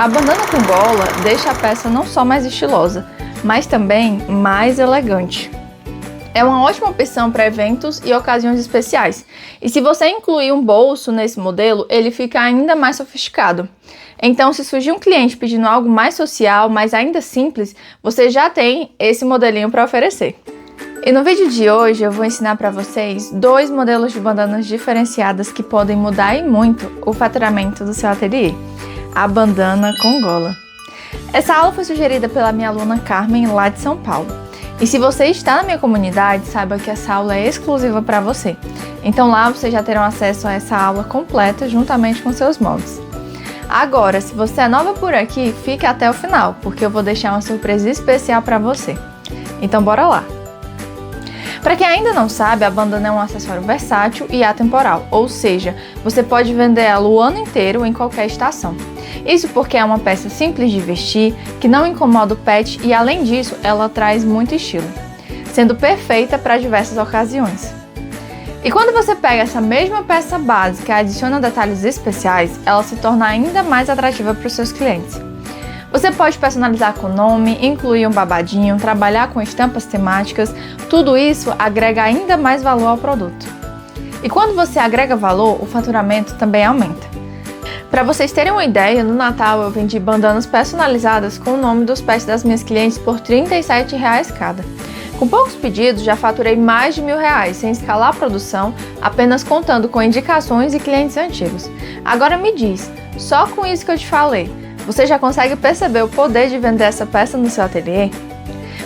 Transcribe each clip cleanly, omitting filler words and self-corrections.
A bandana com gola deixa a peça não só mais estilosa, mas também mais elegante. É uma ótima opção para eventos e ocasiões especiais. E se você incluir um bolso nesse modelo, ele fica ainda mais sofisticado. Então, se surgir um cliente pedindo algo mais social, mas ainda simples, você já tem esse modelinho para oferecer. E no vídeo de hoje eu vou ensinar para vocês 2 modelos de bandanas diferenciadas que podem mudar e muito o faturamento do seu ateliê. A bandana com gola. Essa aula foi sugerida pela minha aluna Carmen, lá de São Paulo. E se você está na minha comunidade, saiba que essa aula é exclusiva para você. Então lá vocês já terão acesso a essa aula completa juntamente com seus moldes. Agora, se você é nova por aqui, fique até o final, porque eu vou deixar uma surpresa especial para você. Então bora lá! Para quem ainda não sabe, a bandana é um acessório versátil e atemporal, ou seja, você pode vender ela o ano inteiro em qualquer estação. Isso porque é uma peça simples de vestir, que não incomoda o pet e além disso, ela traz muito estilo, sendo perfeita para diversas ocasiões. E quando você pega essa mesma peça básica e adiciona detalhes especiais, ela se torna ainda mais atrativa para os seus clientes. Você pode personalizar com nome, incluir um babadinho, trabalhar com estampas temáticas, tudo isso agrega ainda mais valor ao produto. E quando você agrega valor, o faturamento também aumenta. Para vocês terem uma ideia, no Natal eu vendi bandanas personalizadas com o nome dos pets das minhas clientes por R$ 37,00 cada. Com poucos pedidos, já faturei mais de R$ 1.000, sem escalar a produção, apenas contando com indicações e clientes antigos. Agora me diz, só com isso que eu te falei, você já consegue perceber o poder de vender essa peça no seu ateliê?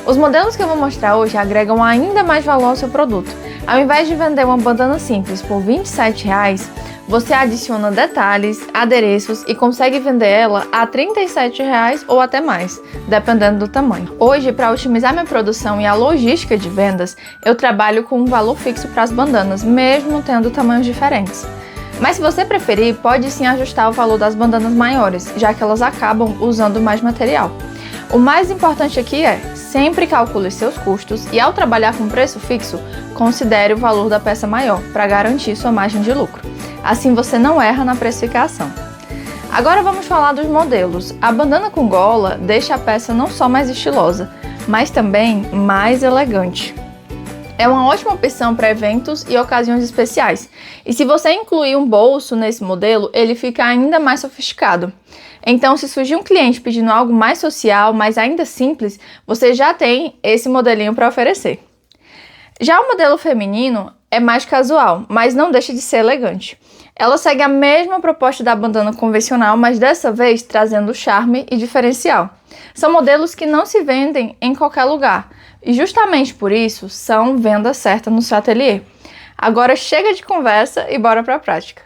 Os modelos que eu vou mostrar hoje agregam ainda mais valor ao seu produto. Ao invés de vender uma bandana simples por R$ 27,00, você adiciona detalhes, adereços e consegue vender ela a R$ 37,00 ou até mais, dependendo do tamanho. Hoje, para otimizar minha produção e a logística de vendas, eu trabalho com um valor fixo para as bandanas, mesmo tendo tamanhos diferentes. Mas se você preferir, pode sim ajustar o valor das bandanas maiores, já que elas acabam usando mais material. O mais importante aqui é, sempre calcule seus custos e ao trabalhar com preço fixo, considere o valor da peça maior, para garantir sua margem de lucro. Assim você não erra na precificação. Agora vamos falar dos modelos. A bandana com gola deixa a peça não só mais estilosa, mas também mais elegante. É uma ótima opção para eventos e ocasiões especiais. E se você incluir um bolso nesse modelo, ele fica ainda mais sofisticado. Então, se surgir um cliente pedindo algo mais social, mas ainda simples, você já tem esse modelinho para oferecer. Já o modelo feminino é mais casual, mas não deixa de ser elegante. Ela segue a mesma proposta da bandana convencional, mas dessa vez trazendo charme e diferencial. São modelos que não se vendem em qualquer lugar e justamente por isso são venda certa no seu ateliê. Agora chega de conversa e bora para a prática.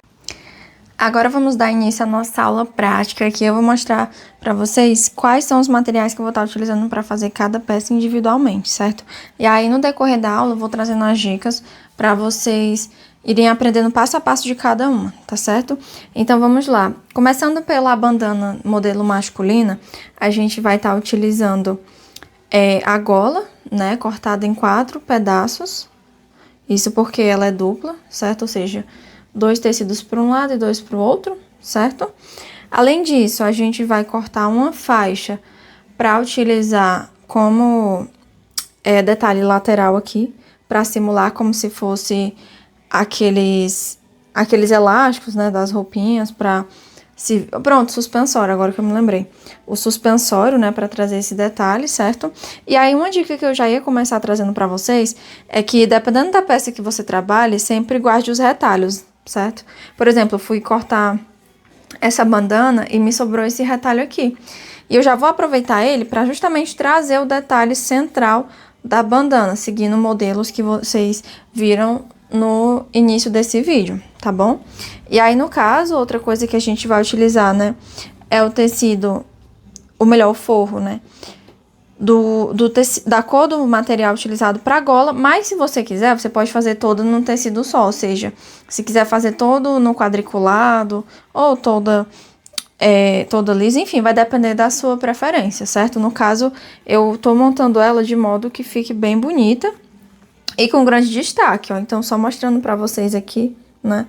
Agora vamos dar início à nossa aula prática. Aqui eu vou mostrar para vocês quais são os materiais que eu vou estar utilizando para fazer cada peça individualmente, certo? E aí no decorrer da aula eu vou trazendo as dicas para vocês irem aprendendo passo a passo de cada uma, tá certo? Então vamos lá. Começando pela bandana modelo masculina, a gente vai estar utilizando a gola, né, cortada em 4 pedaços. Isso porque ela é dupla, certo? Ou seja, 2 tecidos para um lado e 2 para o outro, certo? Além disso, a gente vai cortar uma faixa para utilizar como detalhe lateral aqui, para simular como se fosse aqueles elásticos, né, das roupinhas para pronto, suspensório, agora que eu me lembrei. O suspensório, né, para trazer esse detalhe, certo? E aí uma dica que eu já ia começar trazendo para vocês é que dependendo da peça que você trabalhe, sempre guarde os retalhos, certo? Por exemplo, eu fui cortar essa bandana e me sobrou esse retalho aqui. E eu já vou aproveitar ele para justamente trazer o detalhe central da bandana, seguindo modelos que vocês viram no início desse vídeo, tá bom? E aí, no caso, outra coisa que a gente vai utilizar, né, é o tecido, o forro, né, da cor do material utilizado para gola, mas se você quiser, você pode fazer todo num tecido só, ou seja, se quiser fazer todo no quadriculado ou toda lisa, enfim, vai depender da sua preferência, certo? No caso, eu tô montando ela de modo que fique bem bonita e com grande destaque, ó. Então, só mostrando pra vocês aqui, né,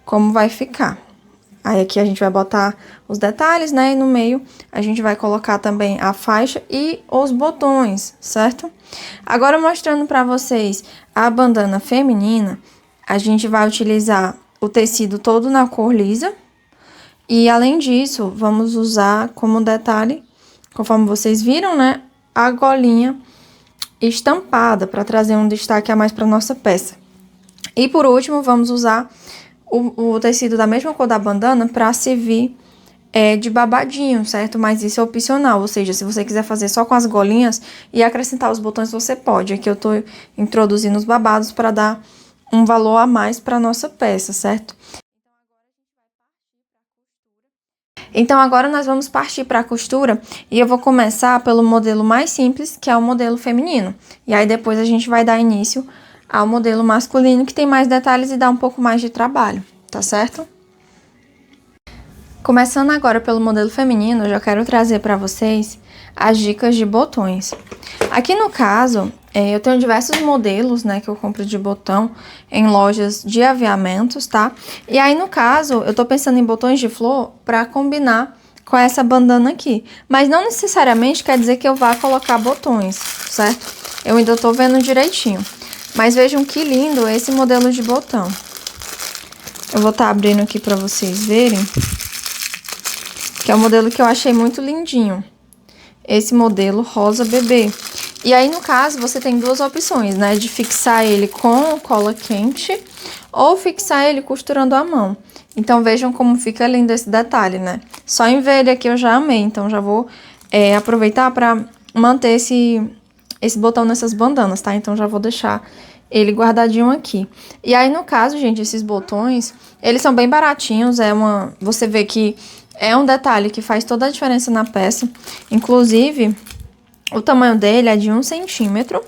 como vai ficar. Aí aqui a gente vai botar os detalhes, né? E no meio a gente vai colocar também a faixa e os botões, certo? Agora mostrando pra vocês a bandana feminina, a gente vai utilizar o tecido todo na cor lisa. E além disso, vamos usar como detalhe, conforme vocês viram, né? A golinha estampada para trazer um destaque a mais para nossa peça. E por último, vamos usar o tecido da mesma cor da bandana para servir de babadinho, certo? Mas isso é opcional, ou seja, se você quiser fazer só com as golinhas e acrescentar os botões, você pode. Aqui eu tô introduzindo os babados para dar um valor a mais para nossa peça, certo? Então, agora nós vamos partir para a costura e eu vou começar pelo modelo mais simples, que é o modelo feminino. E aí, depois a gente vai dar início ao modelo masculino, que tem mais detalhes e dá um pouco mais de trabalho, tá certo? Começando agora pelo modelo feminino, eu já quero trazer para vocês as dicas de botões. Aqui no caso, eu tenho diversos modelos, né, que eu compro de botão em lojas de aviamentos, tá? E aí, no caso, eu tô pensando em botões de flor para combinar com essa bandana aqui. Mas não necessariamente quer dizer que eu vá colocar botões, certo? Eu ainda tô vendo direitinho. Mas vejam que lindo esse modelo de botão. Eu vou estar abrindo aqui para vocês verem. Que é um modelo que eu achei muito lindinho. Esse modelo rosa bebê. E aí, no caso, você tem duas opções, né? De fixar ele com cola quente ou fixar ele costurando à mão. Então, vejam como fica lindo esse detalhe, né? Só em ver ele aqui eu já amei. Então, já vou aproveitar para manter esse botão nessas bandanas, tá? Então, já vou deixar ele guardadinho aqui. E aí, no caso, gente, esses botões, eles são bem baratinhos. Você vê que é um detalhe que faz toda a diferença na peça. Inclusive, o tamanho dele é de 1 centímetro,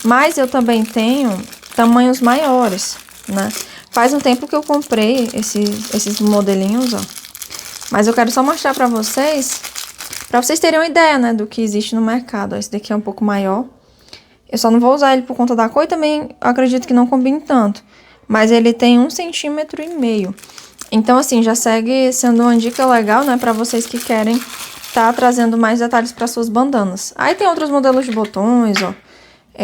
mas eu também tenho tamanhos maiores, né? Faz um tempo que eu comprei esses modelinhos, ó. Mas eu quero só mostrar pra vocês terem uma ideia, né, do que existe no mercado. Esse daqui é um pouco maior. Eu só não vou usar ele por conta da cor e também acredito que não combine tanto. Mas ele tem 1,5 centímetros. Então, assim, já segue sendo uma dica legal, né, pra vocês que querem tá trazendo mais detalhes para suas bandanas. Aí tem outros modelos de botões, ó,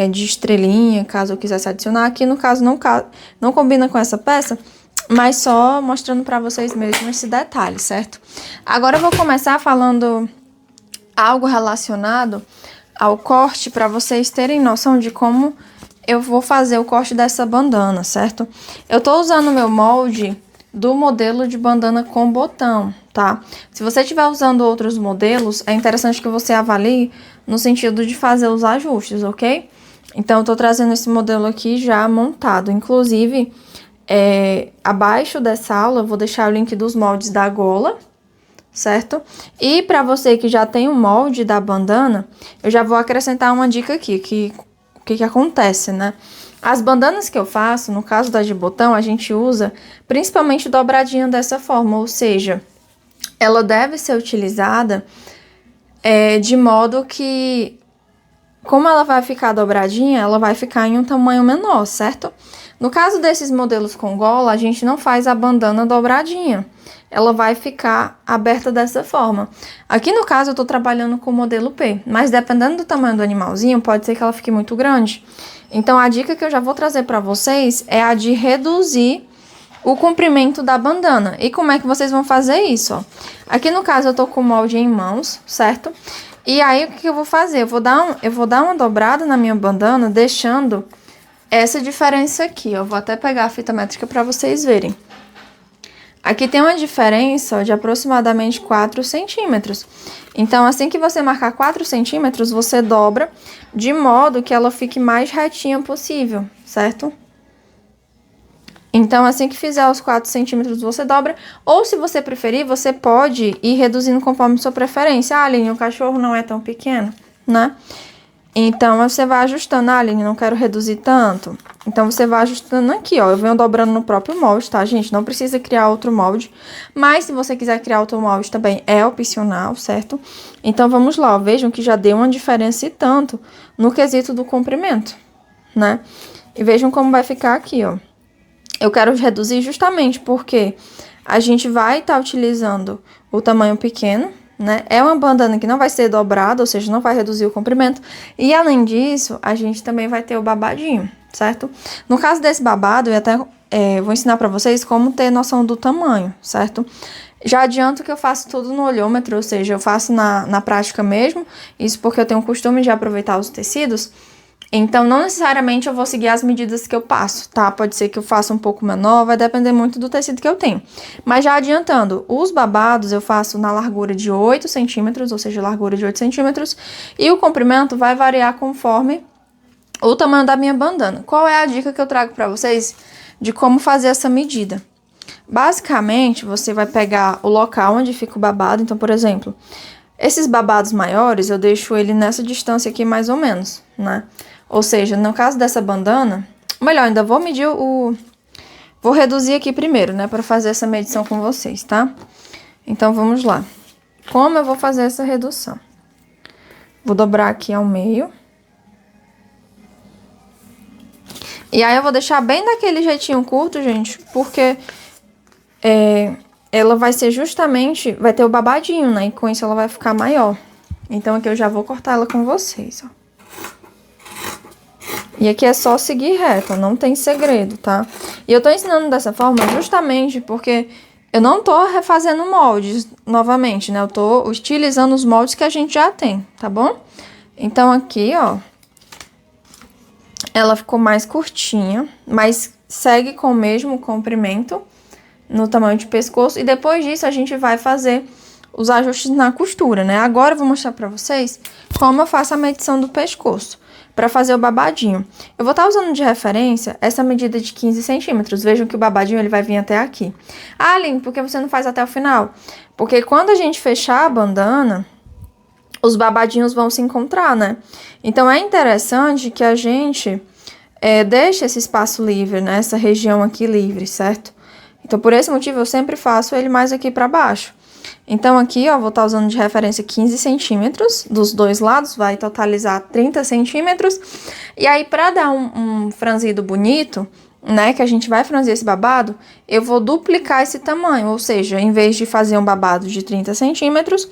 de estrelinha, caso eu quisesse adicionar. Aqui, no caso, não combina com essa peça, mas só mostrando para vocês mesmo esse detalhe, certo? Agora eu vou começar falando algo relacionado ao corte, para vocês terem noção de como eu vou fazer o corte dessa bandana, certo? Eu tô usando o meu molde do modelo de bandana com botão, tá? Se você estiver usando outros modelos, é interessante que você avalie no sentido de fazer os ajustes, ok? Então, eu tô trazendo esse modelo aqui já montado. Inclusive, abaixo dessa aula, eu vou deixar o link dos moldes da gola, certo? E para você que já tem o molde da bandana, eu já vou acrescentar uma dica aqui, o que acontece, né? As bandanas que eu faço, no caso da de botão, a gente usa principalmente dobradinha dessa forma, ou seja, ela deve ser utilizada de modo que, como ela vai ficar dobradinha, ela vai ficar em um tamanho menor, certo? No caso desses modelos com gola, a gente não faz a bandana dobradinha, ela vai ficar aberta dessa forma. Aqui no caso eu tô trabalhando com o modelo P, mas dependendo do tamanho do animalzinho, pode ser que ela fique muito grande. Então, a dica que eu já vou trazer para vocês é a de reduzir o comprimento da bandana. E como é que vocês vão fazer isso, ó? Aqui no caso, eu tô com o molde em mãos, certo? E aí, o que eu vou fazer? Eu vou dar uma dobrada na minha bandana, deixando essa diferença aqui, ó. Eu vou até pegar a fita métrica para vocês verem. Aqui tem uma diferença, ó, de aproximadamente 4 centímetros. Então, assim que você marcar 4 centímetros, você dobra de modo que ela fique mais retinha possível, certo? Então, assim que fizer os 4 centímetros, você dobra. Ou, se você preferir, você pode ir reduzindo conforme sua preferência. Ah, Aline, o cachorro não é tão pequeno, né? Então, você vai ajustando. Ah, Aline, não quero reduzir tanto. Então, você vai ajustando aqui, ó. Eu venho dobrando no próprio molde, tá, gente? Não precisa criar outro molde. Mas, se você quiser criar outro molde também, é opcional, certo? Então, vamos lá, ó. Vejam que já deu uma diferença e tanto no quesito do comprimento, né? E vejam como vai ficar aqui, ó. Eu quero reduzir justamente porque a gente vai estar utilizando o tamanho pequeno, né? É uma bandana que não vai ser dobrada, ou seja, não vai reduzir o comprimento. E além disso, a gente também vai ter o babadinho, certo? No caso desse babado, eu até vou ensinar pra vocês como ter noção do tamanho, certo? Já adianto que eu faço tudo no olhômetro, ou seja, eu faço na prática mesmo. Isso porque eu tenho o costume de aproveitar os tecidos. Então, não necessariamente eu vou seguir as medidas que eu passo, tá? Pode ser que eu faça um pouco menor, vai depender muito do tecido que eu tenho. Mas já adiantando, os babados eu faço na largura de 8 centímetros, ou seja, largura de 8 centímetros. E o comprimento vai variar conforme o tamanho da minha bandana. Qual é a dica que eu trago pra vocês de como fazer essa medida? Basicamente, você vai pegar o local onde fica o babado. Então, por exemplo, esses babados maiores, eu deixo ele nessa distância aqui mais ou menos, né? Ou seja, no caso dessa bandana, melhor, ainda vou medir vou reduzir aqui primeiro, né, para fazer essa medição com vocês, tá? Então, vamos lá. Como eu vou fazer essa redução? Vou dobrar aqui ao meio. E aí, eu vou deixar bem daquele jeitinho curto, gente, porque ela vai ser justamente, vai ter o babadinho, né, e com isso ela vai ficar maior. Então, aqui eu já vou cortar ela com vocês, ó. E aqui é só seguir reto, não tem segredo, tá? E eu tô ensinando dessa forma justamente porque eu não tô refazendo moldes novamente, né? Eu tô utilizando os moldes que a gente já tem, tá bom? Então, aqui, ó, ela ficou mais curtinha, mas segue com o mesmo comprimento no tamanho de pescoço. E depois disso, a gente vai fazer os ajustes na costura, né? Agora eu vou mostrar pra vocês como eu faço a medição do pescoço para fazer o babadinho. Eu vou estar usando de referência essa medida de 15 centímetros. Vejam que o babadinho ele vai vir até aqui. Ah, Aline, por que você não faz até o final? Porque quando a gente fechar a bandana, os babadinhos vão se encontrar, né? Então, é interessante que a gente deixe esse espaço livre, né? Essa região aqui livre, certo? Então, por esse motivo, eu sempre faço ele mais aqui para baixo. Então, aqui, ó, vou estar usando de referência 15 centímetros dos dois lados, vai totalizar 30 centímetros. E aí, pra dar um franzido bonito, né, que a gente vai franzir esse babado, eu vou duplicar esse tamanho. Ou seja, em vez de fazer um babado de 30 centímetros,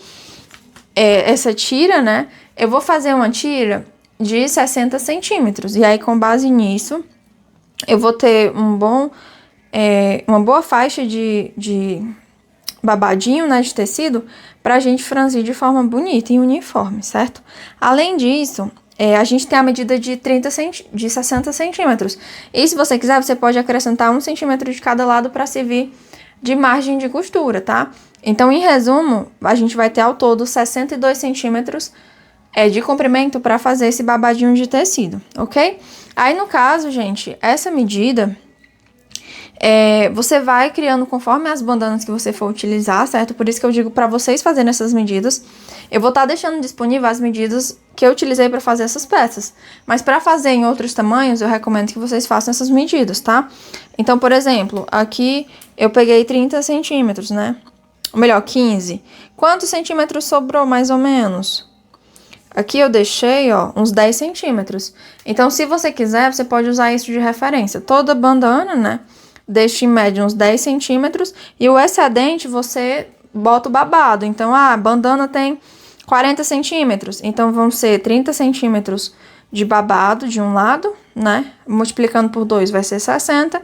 essa tira, né, eu vou fazer uma tira de 60 centímetros. E aí, com base nisso, eu vou ter uma boa faixa de babadinho, né, de tecido, pra gente franzir de forma bonita e uniforme, certo? Além disso, a gente tem a medida de 60 centímetros. E se você quiser, você pode acrescentar 1 centímetro de cada lado para servir de margem de costura, tá? Então, em resumo, a gente vai ter ao todo 62 centímetros de comprimento para fazer esse babadinho de tecido, ok? Aí, no caso, gente, essa medida você vai criando conforme as bandanas que você for utilizar, certo? Por isso que eu digo para vocês fazerem essas medidas. Eu vou estar deixando disponível as medidas que eu utilizei para fazer essas peças. Mas para fazer em outros tamanhos, eu recomendo que vocês façam essas medidas, tá? Então, por exemplo, aqui eu peguei 30 centímetros, né? Ou melhor, 15. Quantos centímetros sobrou, mais ou menos? Aqui eu deixei, ó, uns 10 centímetros. Então, se você quiser, você pode usar isso de referência. Toda bandana, né? Deixa em média uns 10 centímetros e o excedente você bota o babado. Então, a bandana tem 40 centímetros, então vão ser 30 centímetros de babado de um lado, né? Multiplicando por 2 vai ser 60.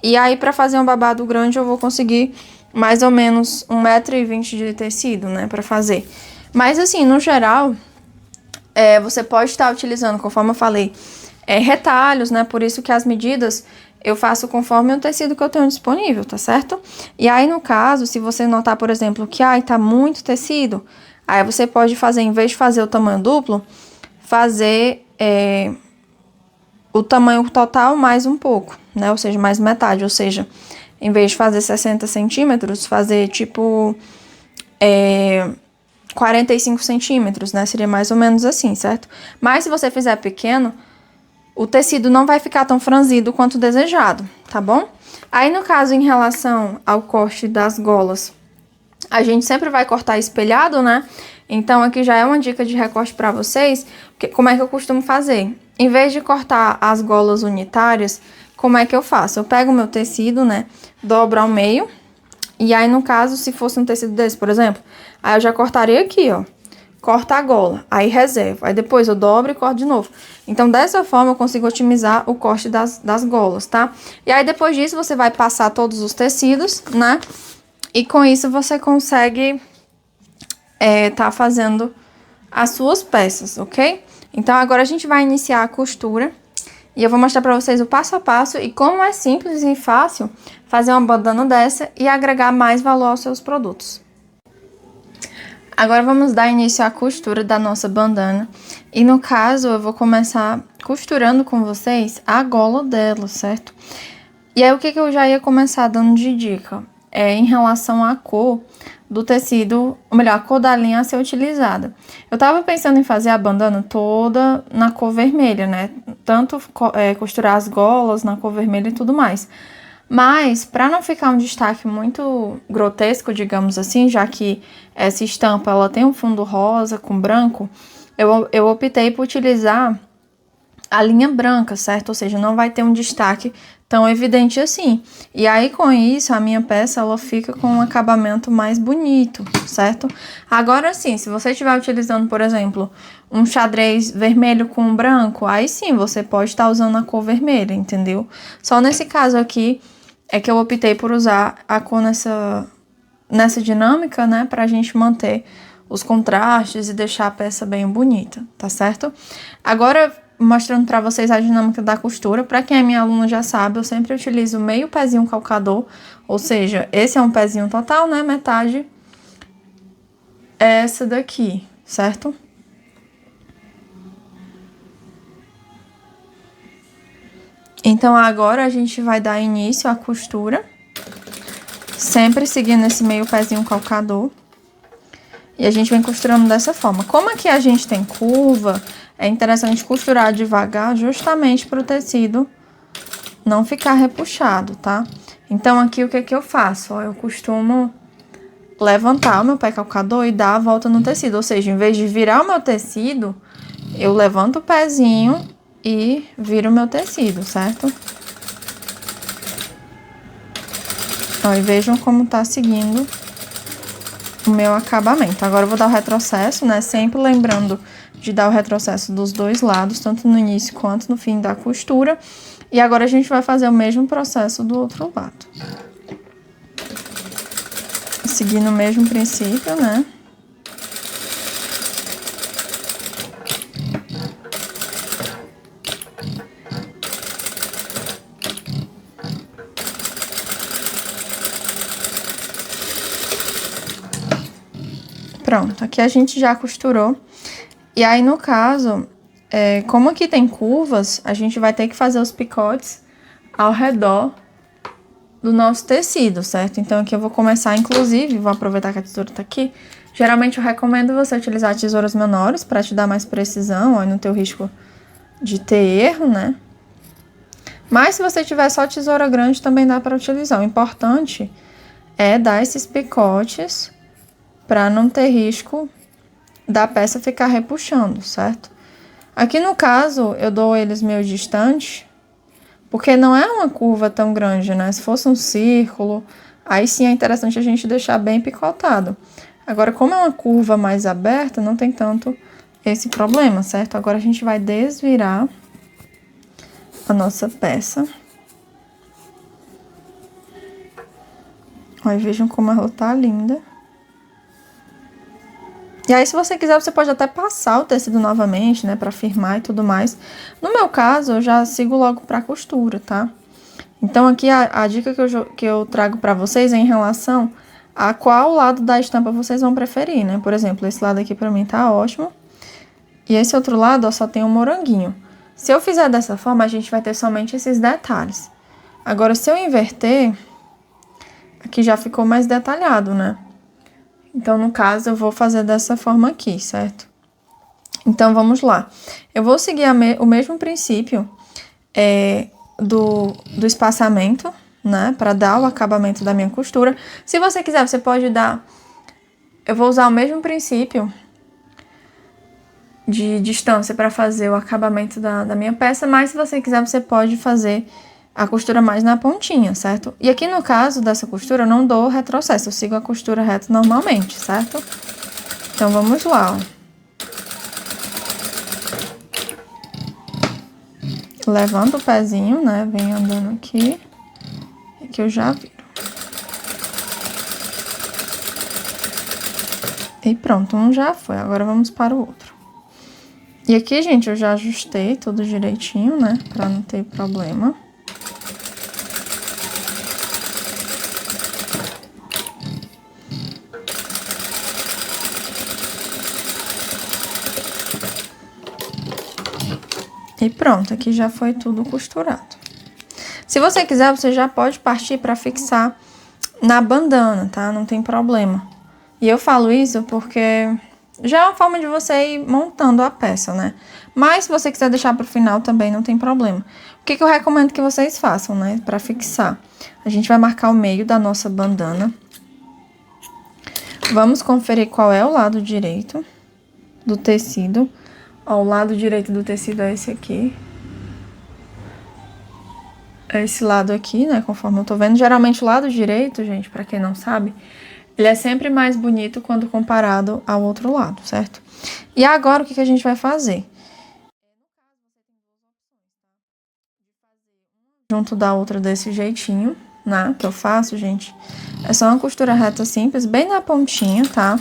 E aí, para fazer um babado grande, eu vou conseguir mais ou menos 1,20 m de tecido, né? Para fazer. Mas, assim, no geral, você pode estar utilizando, conforme eu falei, retalhos, né? Por isso que as medidas eu faço conforme o tecido que eu tenho disponível, tá certo? E aí, no caso, se você notar, por exemplo, que tá muito tecido, aí você pode fazer, em vez de fazer o tamanho duplo, fazer o tamanho total mais um pouco, né? Ou seja, mais metade. Ou seja, em vez de fazer 60 centímetros, fazer tipo 45 centímetros, né? Seria mais ou menos assim, certo? Mas se você fizer pequeno, o tecido não vai ficar tão franzido quanto desejado, tá bom? Aí, no caso, em relação ao corte das golas, a gente sempre vai cortar espelhado, né? Então, aqui já é uma dica de recorte pra vocês. Como é que eu costumo fazer? Em vez de cortar as golas unitárias, como é que eu faço? Eu pego o meu tecido, né? Dobro ao meio E aí, no caso, se fosse um tecido desse, por exemplo, aí eu já cortaria aqui, ó. Corta a gola, aí reservo. Aí depois eu dobro e corto de novo. Então, dessa forma, eu consigo otimizar o corte das golas, tá? E aí, depois disso, você vai passar todos os tecidos, né? E com isso, você consegue tá fazendo as suas peças, ok? Então, agora a gente vai iniciar a costura. E eu vou mostrar pra vocês o passo a passo e como é simples e fácil fazer uma bandana dessa e agregar mais valor aos seus produtos. Agora vamos dar início à costura da nossa bandana. E no caso, eu vou começar costurando com vocês a gola dela, certo? E aí, o que eu já ia começar dando de dica? Em relação à cor do tecido, ou melhor, a cor da linha a ser utilizada. Eu tava pensando em fazer a bandana toda na cor vermelha, né? Tanto costurar as golas na cor vermelha e tudo mais. Mas, para não ficar um destaque muito grotesco, digamos assim, já que essa estampa ela tem um fundo rosa com branco, eu optei por utilizar a linha branca, certo? Ou seja, não vai ter um destaque tão evidente assim. E aí, com isso, a minha peça, ela fica com um acabamento mais bonito, certo? Agora sim, se você estiver utilizando, por exemplo, um xadrez vermelho com branco, aí sim, você pode estar usando a cor vermelha, entendeu? Só nesse caso aqui, é que eu optei por usar a cor nessa dinâmica, né? Pra gente manter os contrastes e deixar a peça bem bonita, tá certo? Agora, mostrando pra vocês a dinâmica da costura. Pra quem é minha aluna já sabe, eu sempre utilizo meio pezinho calcador, ou seja, esse é um pezinho total, né? Metade é essa daqui, certo? Então, agora a gente vai dar início à costura, sempre seguindo esse meio pezinho calcador. E a gente vem costurando dessa forma. Como aqui a gente tem curva, é interessante costurar devagar, justamente para o tecido não ficar repuxado, tá? Então, aqui o que eu faço? Ó, eu costumo levantar o meu pé calcador e dar a volta no tecido. Ou seja, em vez de virar o meu tecido, eu levanto o pezinho e viro o meu tecido, certo? Ó, e vejam como tá seguindo o meu acabamento. Agora eu vou dar o retrocesso, né? Sempre lembrando de dar o retrocesso dos dois lados, tanto no início quanto no fim da costura. E agora a gente vai fazer o mesmo processo do outro lado. Seguindo o mesmo princípio, né? Pronto, aqui a gente já costurou. E aí, no caso, como aqui tem curvas, a gente vai ter que fazer os picotes ao redor do nosso tecido, certo? Então, aqui eu vou começar, inclusive, vou aproveitar que a tesoura tá aqui. Geralmente, eu recomendo você utilizar tesouras menores para te dar mais precisão, ó, no teu risco de ter erro, né? Mas, se você tiver só tesoura grande, também dá para utilizar. O importante é dar esses picotes para não ter risco da peça ficar repuxando, certo? Aqui no caso, eu dou eles meio distante, porque não é uma curva tão grande, né? Se fosse um círculo, aí sim é interessante a gente deixar bem picotado. Agora, como é uma curva mais aberta, não tem tanto esse problema, certo? Agora a gente vai desvirar a nossa peça. Olha, vejam como ela tá linda. E aí, se você quiser, você pode até passar o tecido novamente, né, pra firmar e tudo mais. No meu caso, eu já sigo logo pra costura, tá? Então, aqui a dica que eu trago pra vocês é em relação a qual lado da estampa vocês vão preferir, né? Por exemplo, esse lado aqui pra mim tá ótimo. E esse outro lado, ó, só tem um moranguinho. Se eu fizer dessa forma, a gente vai ter somente esses detalhes. Agora, se eu inverter, aqui já ficou mais detalhado, né? Então, no caso, eu vou fazer dessa forma aqui, certo? Então, vamos lá. Eu vou seguir o mesmo princípio do espaçamento, né? Para dar o acabamento da minha costura. Se você quiser, você pode dar... Eu vou usar o mesmo princípio de distância para fazer o acabamento da minha peça, mas se você quiser, você pode fazer a costura mais na pontinha, certo? E aqui no caso dessa costura eu não dou retrocesso, eu sigo a costura reta normalmente, certo? Então vamos lá, ó. Levanta o pezinho, né? Vem andando aqui. Que eu já viro. E pronto, um já foi. Agora vamos para o outro. E aqui, gente, eu já ajustei tudo direitinho, né? Pra não ter problema. E pronto, aqui já foi tudo costurado. Se você quiser, você já pode partir para fixar na bandana, tá? Não tem problema. E eu falo isso porque já é uma forma de você ir montando a peça, né? Mas se você quiser deixar pro final também não tem problema. O que eu recomendo que vocês façam, né? Para fixar. A gente vai marcar o meio da nossa bandana. Vamos conferir qual é o lado direito do tecido. Ó, o lado direito do tecido é esse aqui. É esse lado aqui, né? Conforme eu tô vendo. Geralmente o lado direito, gente, pra quem não sabe, ele é sempre mais bonito quando comparado ao outro lado, certo? E agora o que a gente vai fazer? Junto da outra desse jeitinho, né? Que eu faço, gente. É só uma costura reta simples, bem na pontinha, tá?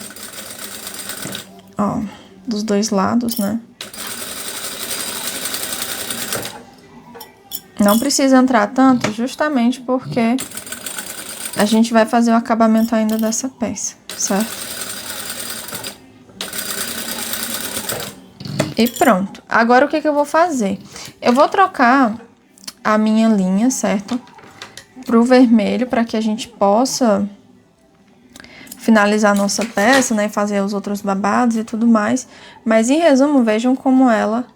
Ó, dos dois lados, né? Não precisa entrar tanto, justamente porque a gente vai fazer o acabamento ainda dessa peça, certo? E pronto. Agora o que eu vou fazer? Eu vou trocar a minha linha, certo? Pro vermelho, para que a gente possa finalizar a nossa peça, né? Fazer os outros babados e tudo mais. Mas em resumo, vejam como ela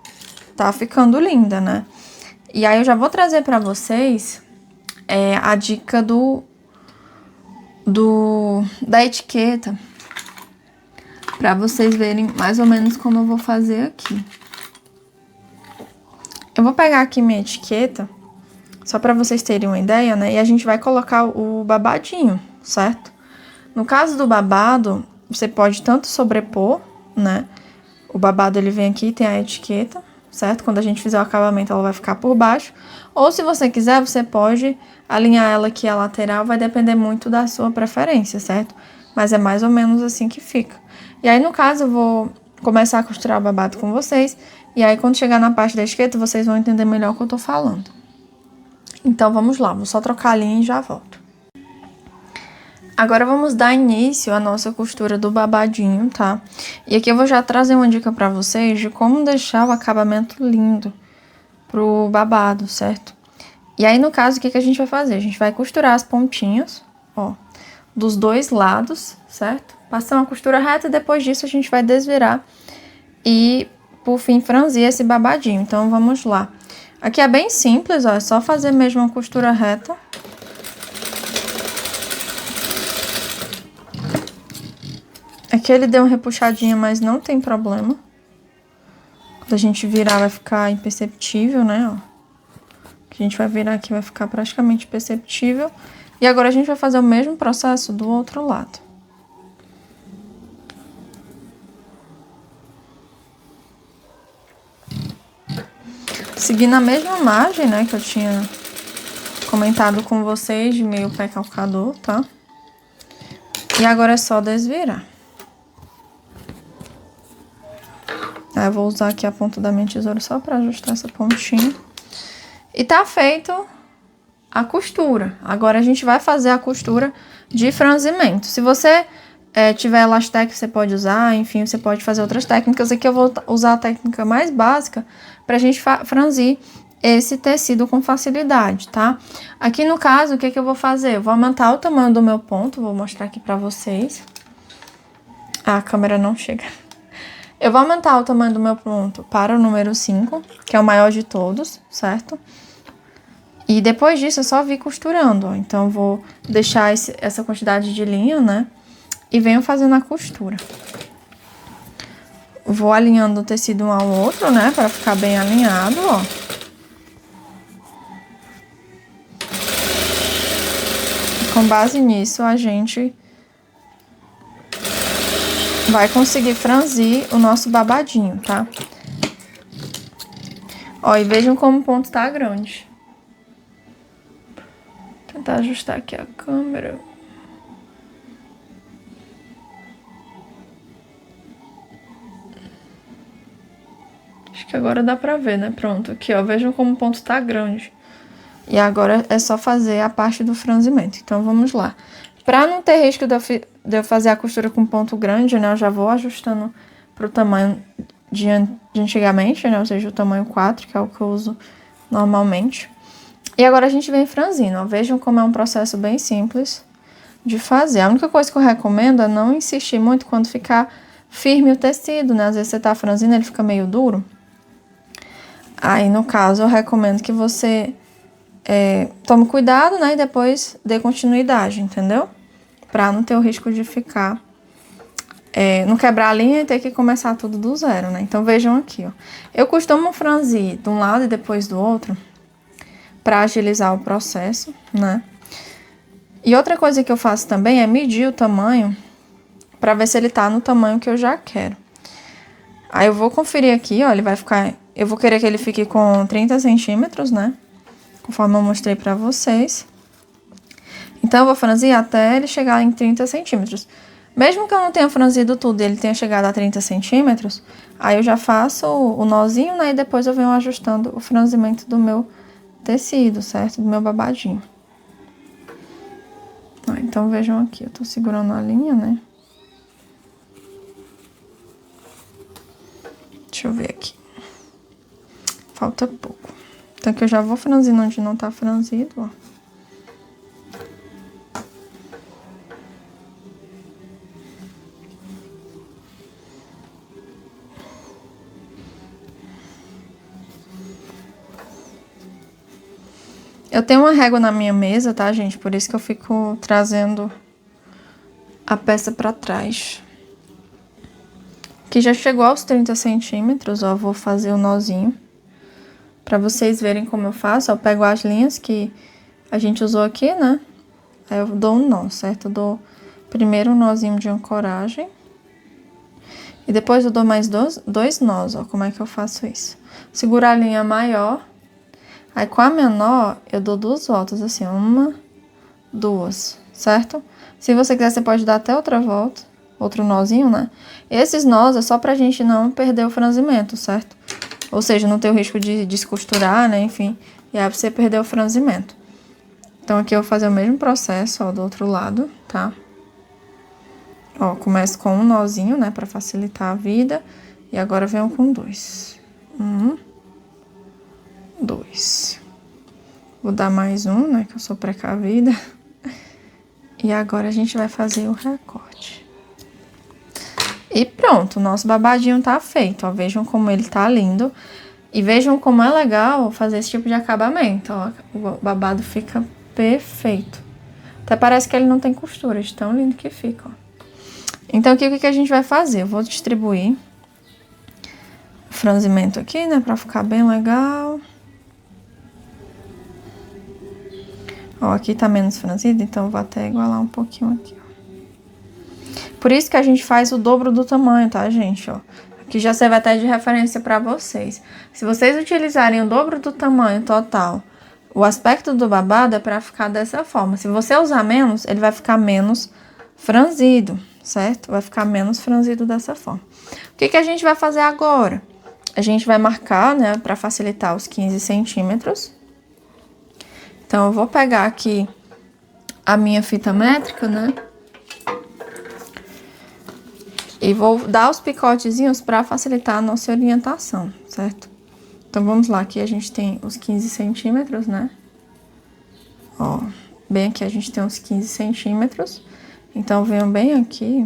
tá ficando linda, né? E aí eu já vou trazer para vocês a dica da etiqueta, para vocês verem mais ou menos como eu vou fazer aqui. Eu vou pegar aqui minha etiqueta, só para vocês terem uma ideia, né? E a gente vai colocar o babadinho, certo? No caso do babado, você pode tanto sobrepor, né? O babado ele vem aqui, tem a etiqueta, certo? Quando a gente fizer o acabamento, ela vai ficar por baixo. Ou se você quiser, você pode alinhar ela aqui a lateral, vai depender muito da sua preferência, certo? Mas é mais ou menos assim que fica. E aí, no caso, eu vou começar a costurar o babado com vocês. E aí, quando chegar na parte da etiqueta, vocês vão entender melhor o que eu tô falando. Então, vamos lá. Vou só trocar a linha e já volto. Agora, vamos dar início à nossa costura do babadinho, tá? E aqui eu vou já trazer uma dica pra vocês de como deixar o acabamento lindo pro babado, certo? E aí, no caso, o que a gente vai fazer? A gente vai costurar as pontinhas, ó, dos dois lados, certo? Passar uma costura reta e depois disso a gente vai desvirar e, por fim, franzir esse babadinho. Então, vamos lá. Aqui é bem simples, ó, é só fazer mesmo uma costura reta. Aqui ele deu uma repuxadinha, mas não tem problema. Quando a gente virar vai ficar imperceptível, né, ó. Que a gente vai virar aqui vai ficar praticamente imperceptível. E agora a gente vai fazer o mesmo processo do outro lado. Seguindo a mesma margem, né, que eu tinha comentado com vocês, de meio pé calcador, tá? E agora é só desvirar. Aí eu vou usar aqui a ponta da minha tesoura só pra ajustar essa pontinha. E tá feito a costura. Agora a gente vai fazer a costura de franzimento. Se você tiver elastec, você pode usar, enfim, você pode fazer outras técnicas. Aqui eu vou usar a técnica mais básica pra gente franzir esse tecido com facilidade, tá? Aqui no caso, o que eu vou fazer? Eu vou aumentar o tamanho do meu ponto, vou mostrar aqui pra vocês. A câmera não chega. Eu vou aumentar o tamanho do meu ponto para o número 5, que é o maior de todos, certo? E depois disso é só vir costurando, ó. Então, eu vou deixar essa quantidade de linha, né? E venho fazendo a costura. Vou alinhando o tecido um ao outro, né? Para ficar bem alinhado, ó. com base nisso, a gente vai conseguir franzir o nosso babadinho, tá? Ó, e vejam como o ponto tá grande. Vou tentar ajustar aqui a câmera. Acho que agora dá pra ver, né? Pronto, aqui, ó, vejam como o ponto tá grande. E agora é só fazer a parte do franzimento. Então, vamos lá. Pra não ter risco de eu fazer a costura com ponto grande, né? Eu já vou ajustando pro tamanho de antigamente, né? Ou seja, o tamanho 4, que é o que eu uso normalmente. E agora a gente vem franzindo, ó. Vejam como é um processo bem simples de fazer. A única coisa que eu recomendo é não insistir muito quando ficar firme o tecido, né? Às vezes você tá franzindo, ele fica meio duro. Aí, no caso, eu recomendo que você tome cuidado, né? E depois dê continuidade, entendeu? Pra não ter o risco de ficar... não quebrar a linha e ter que começar tudo do zero, né? Então, vejam aqui, ó. Eu costumo franzir de um lado e depois do outro pra agilizar o processo, né? E outra coisa que eu faço também é medir o tamanho pra ver se ele tá no tamanho que eu já quero. Aí, eu vou conferir aqui, ó, ele vai ficar... Eu vou querer que ele fique com 30 centímetros, né? Conforme eu mostrei pra vocês. Então, eu vou franzir até ele chegar em 30 centímetros. Mesmo que eu não tenha franzido tudo e ele tenha chegado a 30 centímetros, aí eu já faço o nozinho, né? E depois eu venho ajustando o franzimento do meu tecido, certo? Do meu babadinho. Então, vejam aqui, eu tô segurando a linha, né? Deixa eu ver aqui. Falta pouco. Então, aqui eu já vou franzindo onde não tá franzido, ó. Eu tenho uma régua na minha mesa, tá, gente? Por isso que eu fico trazendo a peça pra trás. Aqui já chegou aos 30 centímetros, ó. Vou fazer o nozinho. Pra vocês verem como eu faço, eu pego as linhas que a gente usou aqui, né? Aí eu dou um nó, certo? Eu dou primeiro um nozinho de ancoragem. E depois eu dou mais dois nós, ó. Como é que eu faço isso? Seguro a linha maior. Aí, com a menor, eu dou 2 voltas, assim, 1, 2, certo? Se você quiser, você pode dar até outra volta, outro nozinho, né? Esses nós é só pra gente não perder o franzimento, certo? Ou seja, não ter o risco de descosturar, né? Enfim, e aí você perder o franzimento. Então, aqui eu vou fazer o mesmo processo, ó, do outro lado, tá? Ó, começo com um nozinho, né? Pra facilitar a vida. E agora venho com 2. 2. Vou dar mais um, né, que eu sou precavida. E agora a gente vai fazer o recorte. E pronto, o nosso babadinho tá feito, ó. Vejam como ele tá lindo. E vejam como é legal fazer esse tipo de acabamento, ó. O babado fica perfeito. Até parece que ele não tem costura, de tão lindo que fica, ó. Então, aqui o que a gente vai fazer? Eu vou distribuir o franzimento aqui, né, pra ficar bem legal. Ó, aqui tá menos franzido, então eu vou até igualar um pouquinho aqui, ó. Por isso que a gente faz o dobro do tamanho, tá, gente, ó. Aqui já serve até de referência pra vocês. Se vocês utilizarem o dobro do tamanho total, o aspecto do babado é pra ficar dessa forma. Se você usar menos, ele vai ficar menos franzido, certo? Vai ficar menos franzido dessa forma. O que a gente vai fazer agora? A gente vai marcar, né, pra facilitar os 15 centímetros. Então, eu vou pegar aqui a minha fita métrica, né? E vou dar os picotezinhos para facilitar a nossa orientação, certo? Então, vamos lá. Aqui a gente tem os 15 centímetros, né? Ó, bem aqui a gente tem uns 15 centímetros. Então, eu venho bem aqui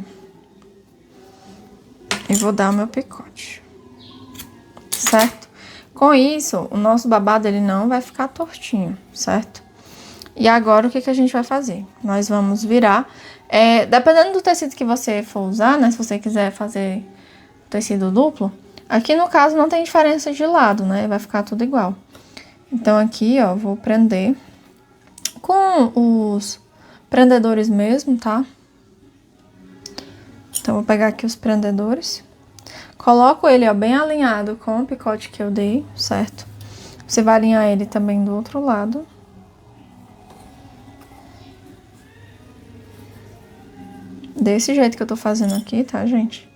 e vou dar o meu picote, certo? Com isso, o nosso babado, ele não vai ficar tortinho, certo? E agora, o que a gente vai fazer? Nós vamos virar, dependendo do tecido que você for usar, né? Se você quiser fazer tecido duplo, aqui no caso não tem diferença de lado, né? Vai ficar tudo igual. Então, aqui, ó, vou prender com os prendedores mesmo, tá? Então, vou pegar aqui os prendedores. Coloco ele, ó, bem alinhado com o picote que eu dei, certo? Você vai alinhar ele também do outro lado. Desse jeito que eu tô fazendo aqui, tá, gente?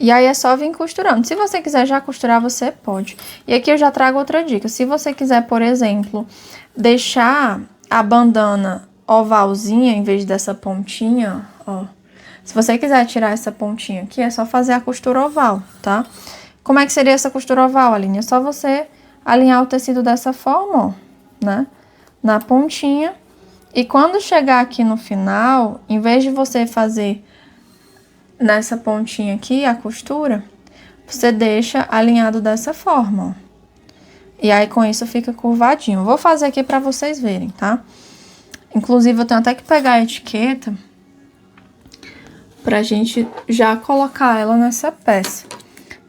E aí é só vir costurando. Se você quiser já costurar, você pode. E aqui eu já trago outra dica. Se você quiser, por exemplo, deixar a bandana ovalzinha em vez dessa pontinha, ó. Se você quiser tirar essa pontinha aqui, é só fazer a costura oval, tá? Como é que seria essa costura oval, Aline? É só você alinhar o tecido dessa forma, ó, né? Na pontinha. E quando chegar aqui no final, em vez de você fazer nessa pontinha aqui a costura, você deixa alinhado dessa forma, ó. E aí com isso fica curvadinho. Vou fazer aqui pra vocês verem, tá? Inclusive eu tenho até que pegar a etiqueta pra gente já colocar ela nessa peça.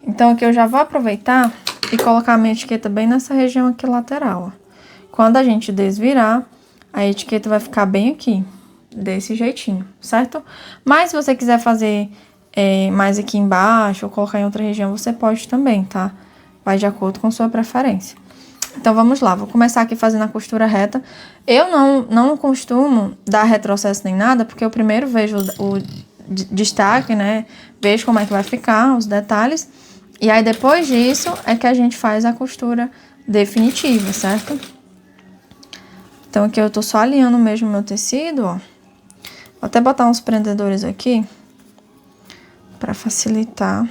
Então aqui eu já vou aproveitar e colocar a minha etiqueta bem nessa região aqui lateral, ó. Quando a gente desvirar, a etiqueta vai ficar bem aqui, desse jeitinho, certo? Mas se você quiser fazer mais aqui embaixo ou colocar em outra região, você pode também, tá? Vai de acordo com sua preferência. Então, vamos lá. Vou começar aqui fazendo a costura reta. Eu não costumo dar retrocesso nem nada, porque eu primeiro vejo o destaque, né? Vejo como é que vai ficar, os detalhes. E aí, depois disso, é que a gente faz a costura definitiva, certo? Então, aqui eu tô só alinhando mesmo o meu tecido, ó. Vou até botar uns prendedores aqui pra facilitar.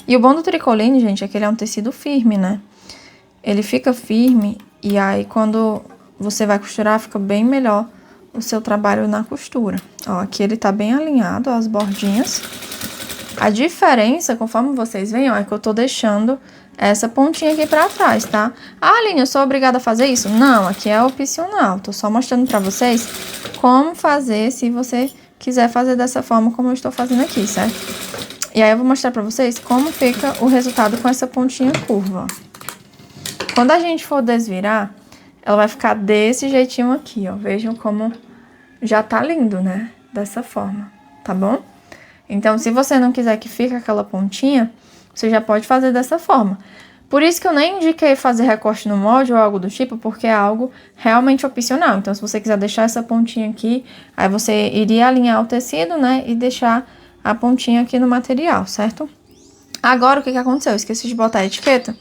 E o bom do tricoline, gente, é que ele é um tecido firme, né? Ele fica firme e aí quando você vai costurar, fica bem melhor o seu trabalho na costura. Ó, aqui ele tá bem alinhado, ó, as bordinhas. A diferença, conforme vocês veem, ó, é que eu tô deixando essa pontinha aqui pra trás, tá? Ah, Aline, eu sou obrigada a fazer isso? Não, aqui é opcional. Tô só mostrando pra vocês como fazer se você quiser fazer dessa forma como eu estou fazendo aqui, certo? E aí eu vou mostrar pra vocês como fica o resultado com essa pontinha curva, ó. Quando a gente for desvirar, ela vai ficar desse jeitinho aqui, ó. Vejam como já tá lindo, né? Dessa forma, tá bom? Então, se você não quiser que fique aquela pontinha, você já pode fazer dessa forma. Por isso que eu nem indiquei fazer recorte no molde ou algo do tipo, porque é algo realmente opcional. Então, se você quiser deixar essa pontinha aqui, aí você iria alinhar o tecido, né? E deixar a pontinha aqui no material, certo? Agora, o que aconteceu? Eu esqueci de botar a etiqueta.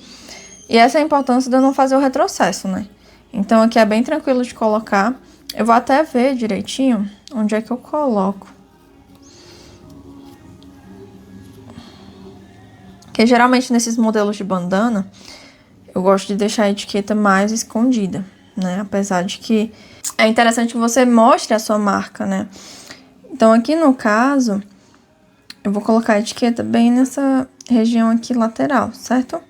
E essa é a importância de eu não fazer o retrocesso, né? Então, aqui é bem tranquilo de colocar. Eu vou até ver direitinho onde é que eu coloco. Porque geralmente nesses modelos de bandana, eu gosto de deixar a etiqueta mais escondida, né? Apesar de que é interessante que você mostre a sua marca, né? Então, aqui no caso, eu vou colocar a etiqueta bem nessa região aqui lateral, certo?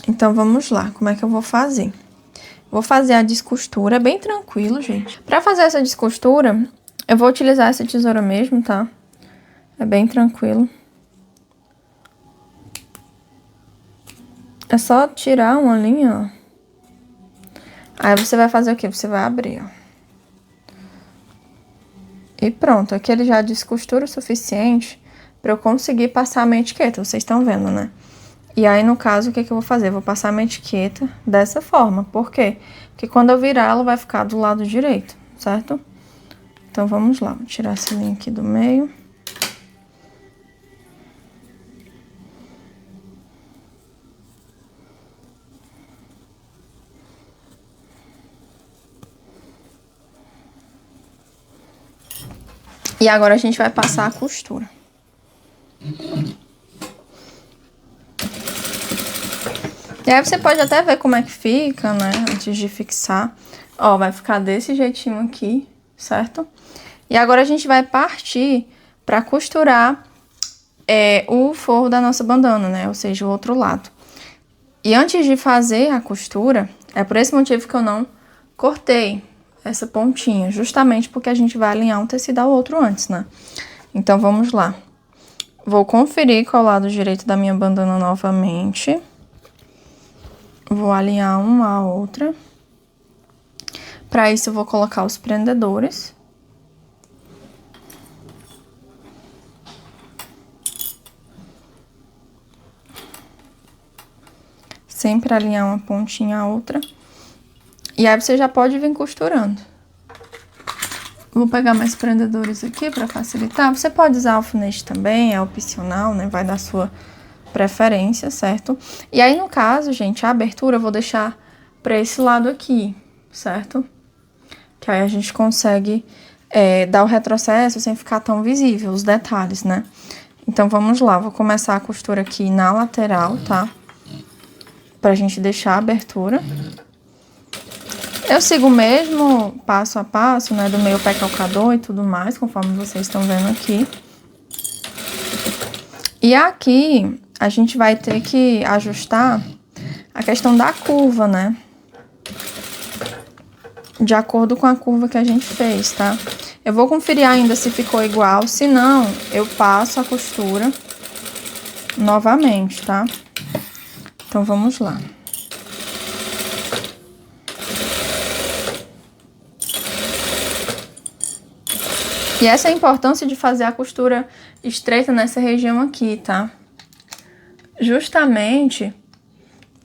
Então, vamos lá. Como é que eu vou fazer? Vou fazer a descostura, é bem tranquilo, gente. Pra fazer essa descostura, eu vou utilizar essa tesoura mesmo, tá? É bem tranquilo. É só tirar uma linha, ó. Aí você vai fazer o quê? Você vai abrir, ó. E pronto. Aqui ele já descostura o suficiente pra eu conseguir passar a minha etiqueta. Vocês estão vendo, né? E aí, no caso, o que eu vou fazer? Eu vou passar a minha etiqueta dessa forma. Por quê? Porque quando eu virar, ela vai ficar do lado direito, certo? Então, vamos lá. Vou tirar essa linha aqui do meio. E agora a gente vai passar a costura. E aí você pode até ver como é que fica, né? Antes de fixar. Ó, vai ficar desse jeitinho aqui, certo? E agora a gente vai partir pra costurar o forro da nossa bandana, né? Ou seja, o outro lado. E antes de fazer a costura, é por esse motivo que eu não cortei essa pontinha. Justamente porque a gente vai alinhar um tecido ao outro antes, né? Então, vamos lá. Vou conferir qual é o lado direito da minha bandana novamente. Vou alinhar uma à outra. Para isso, eu vou colocar os prendedores. Sempre alinhar uma pontinha a outra. E aí, você já pode vir costurando. Vou pegar mais prendedores aqui para facilitar. Você pode usar alfinete também, é opcional, né? Vai da sua preferência, certo? E aí, no caso, gente, a abertura eu vou deixar para esse lado aqui, certo? Que aí a gente consegue dar o retrocesso sem ficar tão visível os detalhes, né? Então, vamos lá. Vou começar a costura aqui na lateral, tá? Pra gente deixar a abertura. Eu sigo o mesmo passo a passo, né? Do meio pé calcador e tudo mais, conforme vocês estão vendo aqui. E aqui, a gente vai ter que ajustar a questão da curva, né? De acordo com a curva que a gente fez, tá? Eu vou conferir ainda se ficou igual, se não, eu passo a costura novamente, tá? Então, vamos lá. E essa é a importância de fazer a costura estreita nessa região aqui, tá? Justamente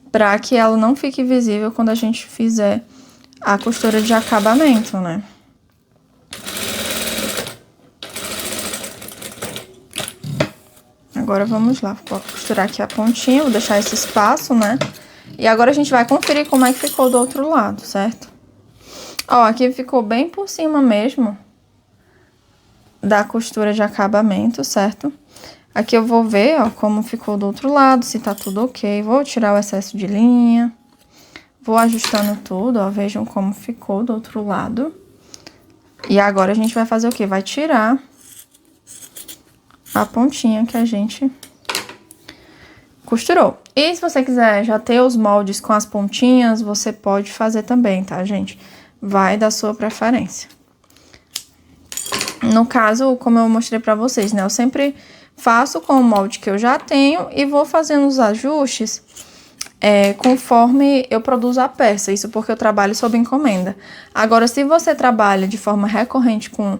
para que ela não fique visível quando a gente fizer a costura de acabamento, né? Agora vamos lá, vou costurar aqui a pontinha, vou deixar esse espaço, né? E agora a gente vai conferir como é que ficou do outro lado, certo? Ó, aqui ficou bem por cima mesmo da costura de acabamento, certo? Aqui eu vou ver, ó, como ficou do outro lado, se tá tudo ok. Vou tirar o excesso de linha. Vou ajustando tudo, ó, vejam como ficou do outro lado. E agora a gente vai fazer o quê? Vai tirar a pontinha que a gente costurou. E se você quiser já ter os moldes com as pontinhas, você pode fazer também, tá, gente? Vai da sua preferência. No caso, como eu mostrei pra vocês, né? Eu sempre faço com o molde que eu já tenho e vou fazendo os ajustes conforme eu produzo a peça. Isso porque eu trabalho sob encomenda. Agora, se você trabalha de forma recorrente com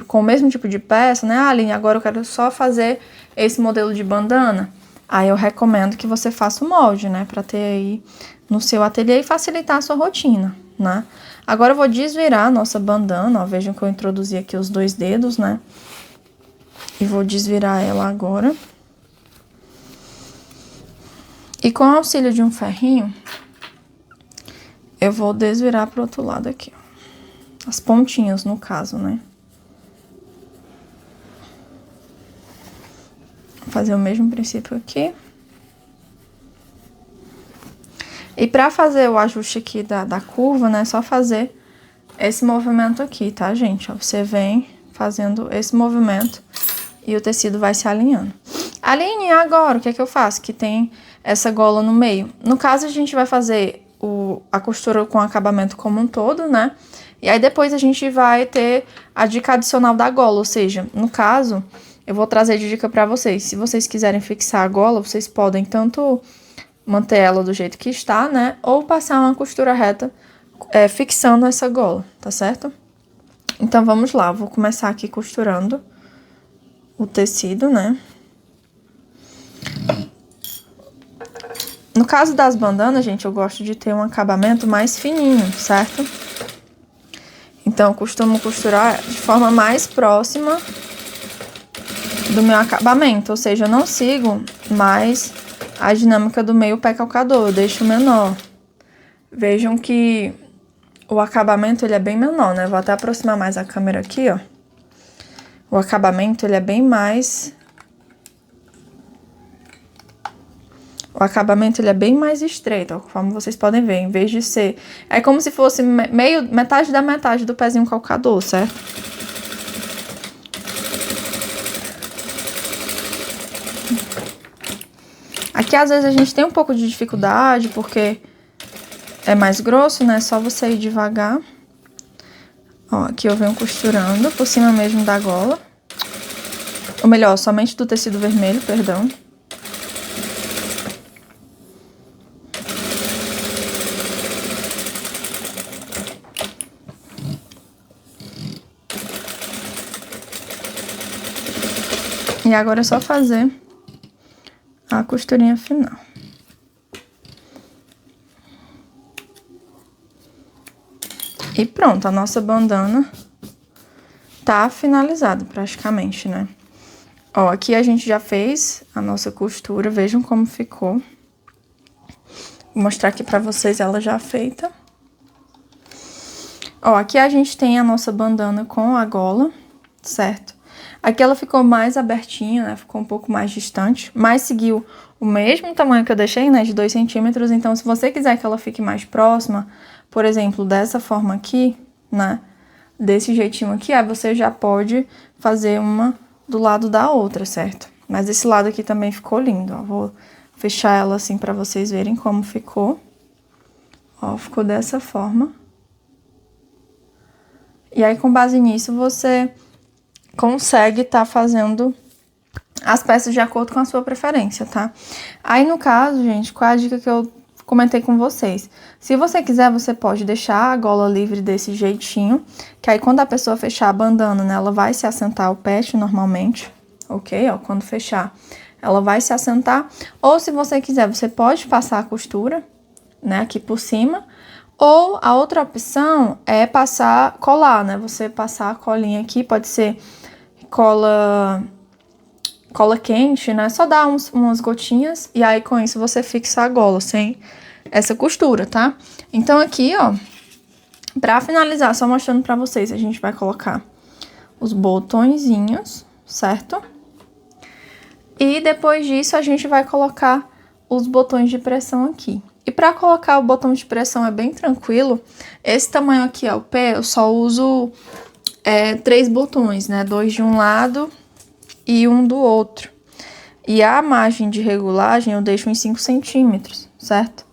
com o mesmo tipo de peça, né? Ah, Aline, agora eu quero só fazer esse modelo de bandana. Aí eu recomendo que você faça o molde, né? Pra ter aí no seu ateliê e facilitar a sua rotina, né? Agora eu vou desvirar a nossa bandana, ó. Vejam que eu introduzi aqui os 2 dedos, né? E vou desvirar ela agora. E com o auxílio de um ferrinho, eu vou desvirar pro outro lado aqui, ó. As pontinhas, no caso, né? Vou fazer o mesmo princípio aqui. E pra fazer o ajuste aqui da curva, né? É só fazer esse movimento aqui, tá, gente? Ó, você vem fazendo esse movimento e o tecido vai se alinhando. Aline, agora, o que é que eu faço? Que tem essa gola no meio. No caso, a gente vai fazer a costura com acabamento como um todo, né? E aí, depois a gente vai ter a dica adicional da gola, ou seja, no caso, eu vou trazer de dica pra vocês. Se vocês quiserem fixar a gola, vocês podem tanto manter ela do jeito que está, né? Ou passar uma costura reta fixando essa gola, tá certo? Então, vamos lá. Vou começar aqui costurando o tecido, né? No caso das bandanas, gente, eu gosto de ter um acabamento mais fininho, certo? Então, eu costumo costurar de forma mais próxima do meu acabamento, ou seja, eu não sigo mais a dinâmica do meio pé calcador, eu deixo menor. Vejam que o acabamento, ele é bem menor, né? Vou até aproximar mais a câmera aqui, ó. O acabamento, ele é bem mais... O acabamento, ele é bem mais estreito, ó, conforme vocês podem ver. Em vez de ser... É como se fosse metade da metade do pezinho calcador, certo? Aqui, às vezes, a gente tem um pouco de dificuldade, porque é mais grosso, né? É só você ir devagar. Ó, aqui eu venho costurando por cima mesmo da gola. Ou melhor, somente do tecido vermelho, perdão. E agora é só fazer a costurinha final. E pronto, a nossa bandana tá finalizada praticamente, né? Ó, aqui a gente já fez a nossa costura, vejam como ficou. Vou mostrar aqui pra vocês ela já feita. Ó, aqui a gente tem a nossa bandana com a gola, certo? Aqui ela ficou mais abertinha, né? Ficou um pouco mais distante, mas seguiu o mesmo tamanho que eu deixei, né? De 2 centímetros. Então, se você quiser que ela fique mais próxima, por exemplo, dessa forma aqui, né? Desse jeitinho aqui, aí você já pode fazer uma do lado da outra, certo? Mas esse lado aqui também ficou lindo, ó. Vou fechar ela assim pra vocês verem como ficou. Ó, ficou dessa forma. E aí, com base nisso, você consegue tá fazendo as peças de acordo com a sua preferência, tá? Aí, no caso, gente, qual é a dica que eu comentei com vocês? Se você quiser, você pode deixar a gola livre desse jeitinho, que aí quando a pessoa fechar a bandana, né, ela vai se assentar o pet normalmente, ok? Ó, quando fechar, ela vai se assentar. Ou se você quiser, você pode passar a costura, né, aqui por cima. Ou a outra opção é colar, né? Você passar a colinha aqui, pode ser cola quente, né? Só dar umas gotinhas e aí com isso você fixa a gola sem essa costura, tá? Então aqui, ó, pra finalizar, só mostrando pra vocês, a gente vai colocar os botõezinhos, certo? E depois disso a gente vai colocar os botões de pressão aqui. E pra colocar o botão de pressão é bem tranquilo. Esse tamanho aqui, ó, o pé, eu só uso 3 botões, né? 2 de um lado e um do outro. E a margem de regulagem eu deixo em 5 centímetros, certo?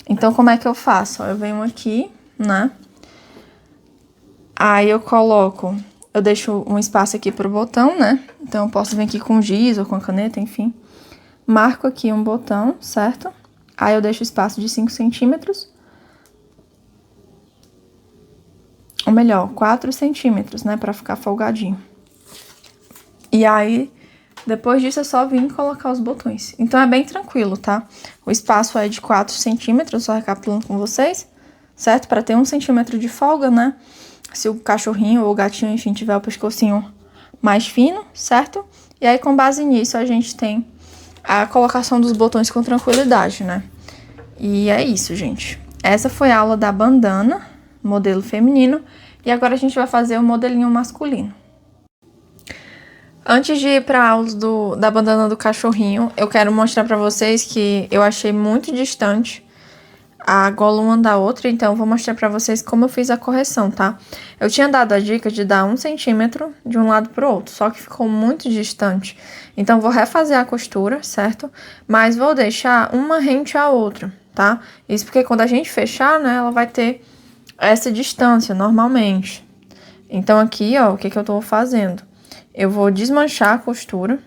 Então, como é que eu faço? Ó, eu venho aqui, né? Aí eu deixo um espaço aqui pro botão, né? Então, eu posso vir aqui com giz ou com a caneta, enfim. Marco aqui um botão, certo? Aí eu deixo espaço de 5 centímetros. Ou melhor, 4 centímetros, né? Pra ficar folgadinho. E aí, depois disso, é só vir colocar os botões. Então, é bem tranquilo, tá? O espaço é de 4 centímetros, só recapitulando com vocês, certo? Pra ter 1 centímetro de folga, né? Se o cachorrinho ou o gatinho, enfim, tiver o pescocinho mais fino, certo? E aí, com base nisso, a gente tem a colocação dos botões com tranquilidade, né? E é isso, gente. Essa foi a aula da bandana, modelo feminino. E agora a gente vai fazer o modelinho masculino. Antes de ir para aulas da bandana do cachorrinho, eu quero mostrar para vocês que eu achei muito distante a gola uma da outra, então eu vou mostrar para vocês como eu fiz a correção, tá? Eu tinha dado a dica de dar 1 centímetro de um lado pro outro, só que ficou muito distante. Então, vou refazer a costura, certo? Mas vou deixar uma rente à outra, tá? Isso porque quando a gente fechar, né, ela vai ter essa distância normalmente. Então, aqui, ó, o que eu tô fazendo? Eu vou desmanchar a costura.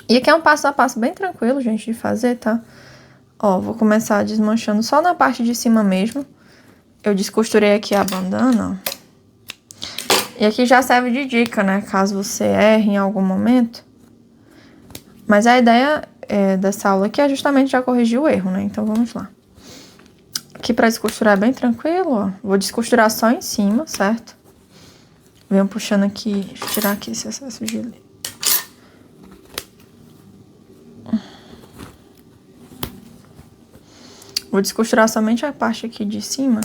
E aqui é um passo a passo bem tranquilo, gente, de fazer, tá? Ó, vou começar desmanchando só na parte de cima mesmo. Eu descosturei aqui a bandana, ó. E aqui já serve de dica, né? Caso você erre em algum momento. Mas a ideia dessa aula aqui é justamente já corrigir o erro, né? Então, vamos lá. Aqui pra descosturar é bem tranquilo, ó. Vou descosturar só em cima, certo? Venho puxando aqui, deixa eu tirar aqui esse excesso de linha. Vou descosturar somente a parte aqui de cima.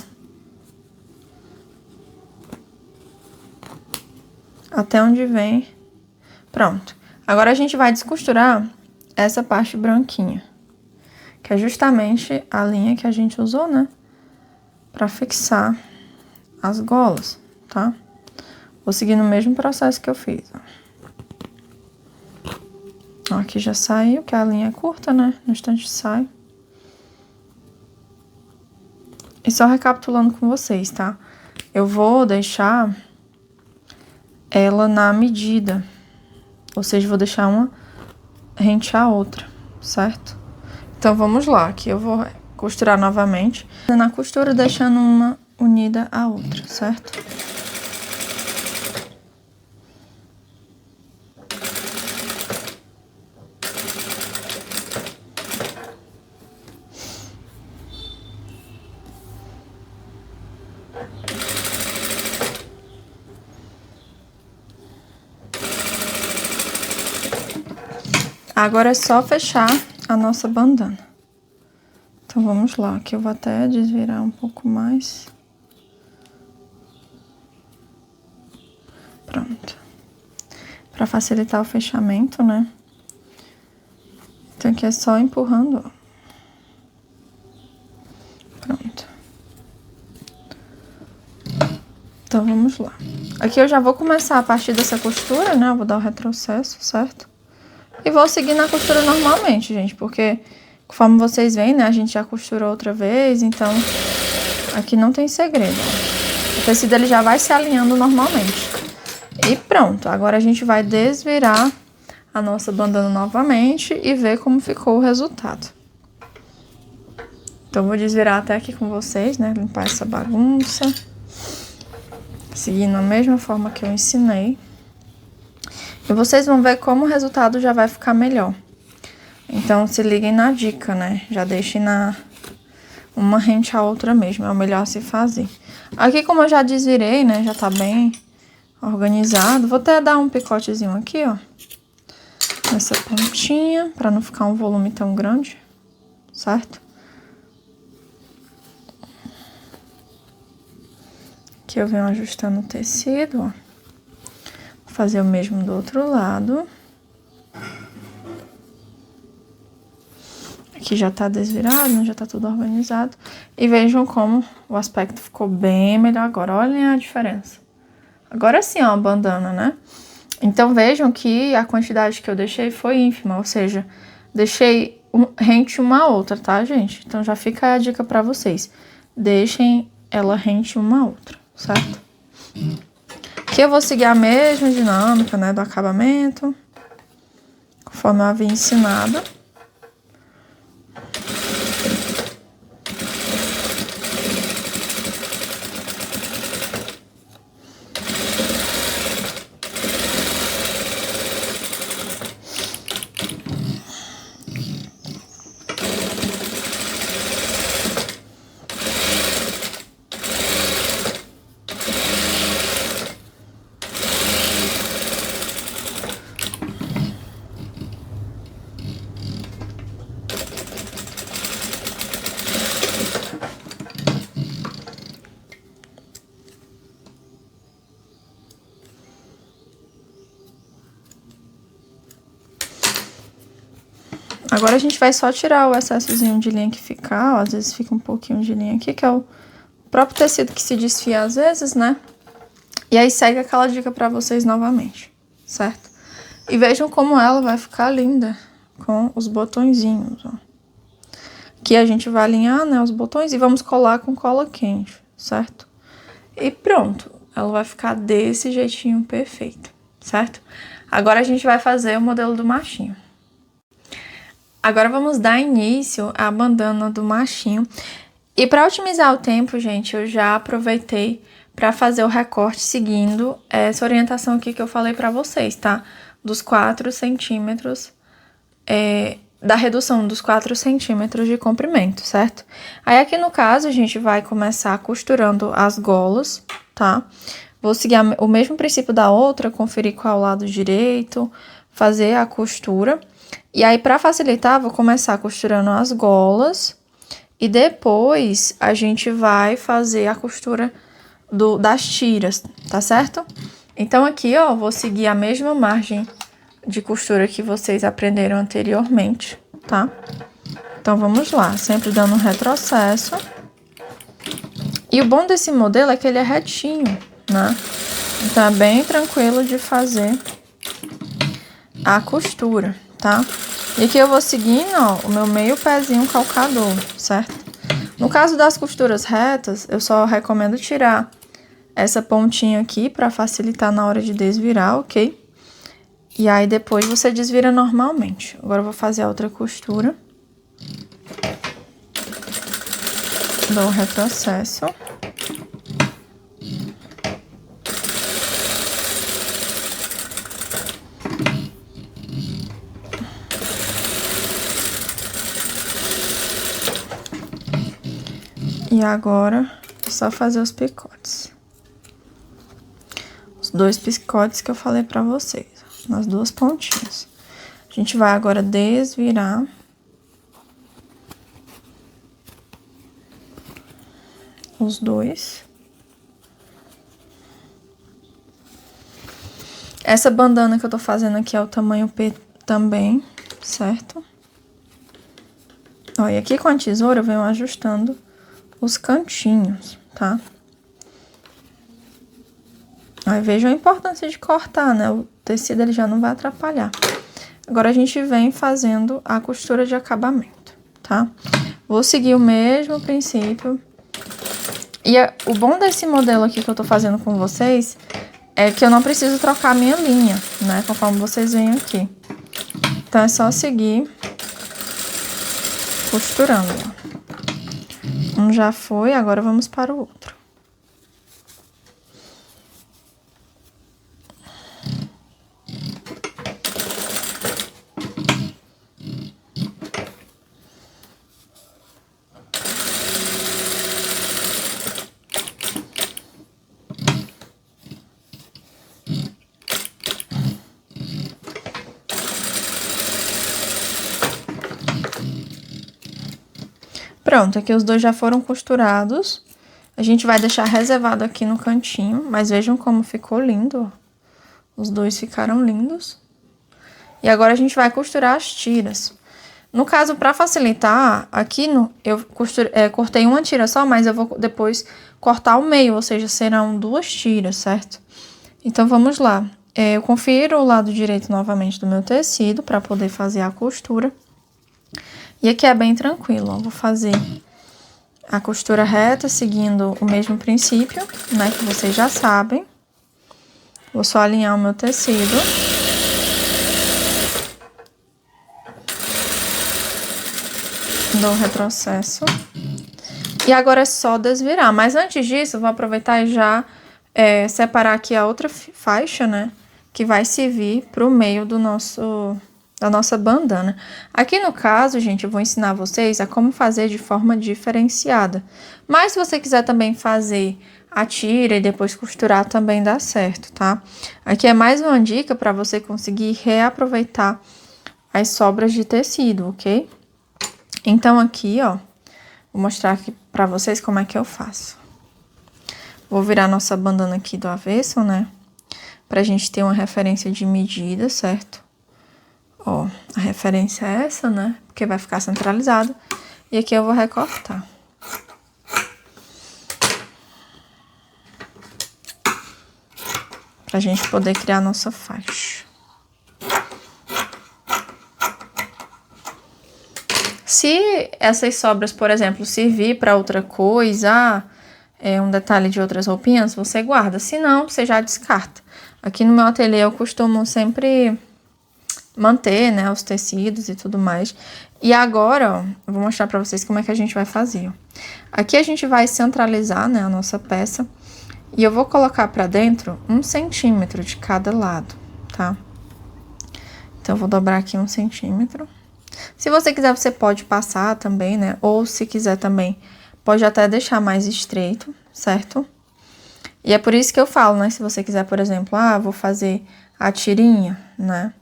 Até onde vem. Pronto. Agora a gente vai descosturar essa parte branquinha. Que é justamente a linha que a gente usou, né? Pra fixar as golas, tá? Vou seguir no mesmo processo que eu fiz, ó. Ó, aqui já saiu, que a linha é curta, né? No instante sai. E só recapitulando com vocês, tá? Eu vou deixar ela na medida. Ou seja, vou deixar uma rente à outra, certo? Então, vamos lá. Aqui eu vou costurar novamente. Na costura, deixando uma unida à outra, certo? Agora é só fechar a nossa bandana. Então, vamos lá. Aqui eu vou até desvirar um pouco mais. Pronto. Pra facilitar o fechamento, né? Então, aqui é só empurrando, ó. Pronto. Então, vamos lá. Aqui eu já vou começar a partir dessa costura, né? Eu vou dar o retrocesso, certo? E vou seguir na costura normalmente, gente, porque conforme vocês veem, né, a gente já costurou outra vez, então aqui não tem segredo, ó. O tecido ele já vai se alinhando normalmente. E pronto, agora a gente vai desvirar a nossa bandana novamente e ver como ficou o resultado. Então, vou desvirar até aqui com vocês, né, limpar essa bagunça. Seguindo a mesma forma que eu ensinei. E vocês vão ver como o resultado já vai ficar melhor. Então, se liguem na dica, né? Já deixem uma rente à outra mesmo, é o melhor a se fazer. Aqui, como eu já desvirei, né? Já tá bem organizado. Vou até dar um picotezinho aqui, ó. Nessa pontinha, pra não ficar um volume tão grande, certo? Aqui eu venho ajustando o tecido, ó. Fazer o mesmo do outro lado. Aqui já tá desvirado, já tá tudo organizado. E vejam como o aspecto ficou bem melhor agora. Olhem a diferença. Agora sim, ó, a bandana, né? Então vejam que a quantidade que eu deixei foi ínfima, ou seja, deixei rente uma a outra, tá, gente? Então já fica a dica pra vocês. Deixem ela rente uma a outra, certo? Aqui eu vou seguir a mesma dinâmica, né, do acabamento, conforme eu havia ensinado. Agora a gente vai só tirar o excessozinho de linha que fica, ó, às vezes fica um pouquinho de linha aqui, que é o próprio tecido que se desfia às vezes, né? E aí segue aquela dica pra vocês novamente, certo? E vejam como ela vai ficar linda com os botõezinhos, ó. Aqui a gente vai alinhar, né, os botões e vamos colar com cola quente, certo? E pronto, ela vai ficar desse jeitinho perfeito, certo? Agora a gente vai fazer o modelo do machinho. Agora vamos dar início à bandana do machinho. E para otimizar o tempo, gente, eu já aproveitei para fazer o recorte seguindo essa orientação aqui que eu falei para vocês, tá? Dos 4 centímetros, da redução dos 4 centímetros de comprimento, certo? Aí aqui no caso a gente vai começar costurando as golas, tá? Vou seguir o mesmo princípio da outra, conferir qual é o lado direito, fazer a costura. E aí, para facilitar, vou começar costurando as golas e depois a gente vai fazer a costura das tiras, tá certo? Então, aqui, ó, vou seguir a mesma margem de costura que vocês aprenderam anteriormente, tá? Então, vamos lá, sempre dando um retrocesso. E o bom desse modelo é que ele é retinho, né? Então, é bem tranquilo de fazer a costura, tá? E aqui eu vou seguindo, ó, o meu meio pezinho calcador, certo? No caso das costuras retas, eu só recomendo tirar essa pontinha aqui pra facilitar na hora de desvirar, ok? E aí depois você desvira normalmente. Agora eu vou fazer a outra costura. Dou o retrocesso. E agora é só fazer os picotes. Os 2 picotes que eu falei pra vocês, nas 2 pontinhas. gente vai agora desvirar. Os dois. Essa bandana que eu tô fazendo aqui é o tamanho P também, certo? Ó, e aqui com a tesoura eu venho ajustando os cantinhos, tá? Aí vejam a importância de cortar, né? O tecido ele já não vai atrapalhar. Agora a gente vem fazendo a costura de acabamento, tá? Vou seguir o mesmo princípio. E o bom desse modelo aqui que eu tô fazendo com vocês é que eu não preciso trocar a minha linha, né? Conforme vocês veem aqui. Então, é só seguir costurando. Um já foi, agora vamos para o outro. Pronto, aqui os dois já foram costurados. A gente vai deixar reservado aqui no cantinho, mas vejam como ficou lindo, ó. Os dois ficaram lindos. E agora a gente vai costurar as tiras. No caso, para facilitar, aqui eu cortei uma tira só, mas eu vou depois cortar o meio, ou seja, serão 2 tiras, certo? Então, vamos lá. Eu confiro o lado direito novamente do meu tecido para poder fazer a costura. E aqui é bem tranquilo, ó. Vou fazer a costura reta, seguindo o mesmo princípio, né, que vocês já sabem. Vou só alinhar o meu tecido. Dou um retrocesso. E agora é só desvirar. Mas antes disso, eu vou aproveitar e já separar aqui a outra faixa, né, que vai servir para o meio da nossa bandana. Aqui no caso, gente, eu vou ensinar vocês a como fazer de forma diferenciada. Mas se você quiser também fazer a tira e depois costurar, também dá certo, tá? Aqui é mais uma dica para você conseguir reaproveitar as sobras de tecido, ok? Então aqui, ó, vou mostrar aqui para vocês como é que eu faço. Vou virar nossa bandana aqui do avesso, né? Pra gente ter uma referência de medida, certo? Ó, a referência é essa, né? Porque vai ficar centralizado. E aqui eu vou recortar. Pra gente poder criar a nossa faixa. Se essas sobras, por exemplo, servir para outra coisa, um detalhe de outras roupinhas, você guarda. Se não, você já descarta. Aqui no meu ateliê eu costumo sempre manter, né, os tecidos e tudo mais. E agora, ó, eu vou mostrar pra vocês como é que a gente vai fazer, ó. Aqui a gente vai centralizar, né, a nossa peça. E eu vou colocar pra dentro 1 centímetro de cada lado, tá? Então, eu vou dobrar aqui 1 centímetro. Se você quiser, você pode passar também, né? Ou se quiser também, pode até deixar mais estreito, certo? E é por isso que eu falo, né? Se você quiser, por exemplo, vou fazer a tirinha, né?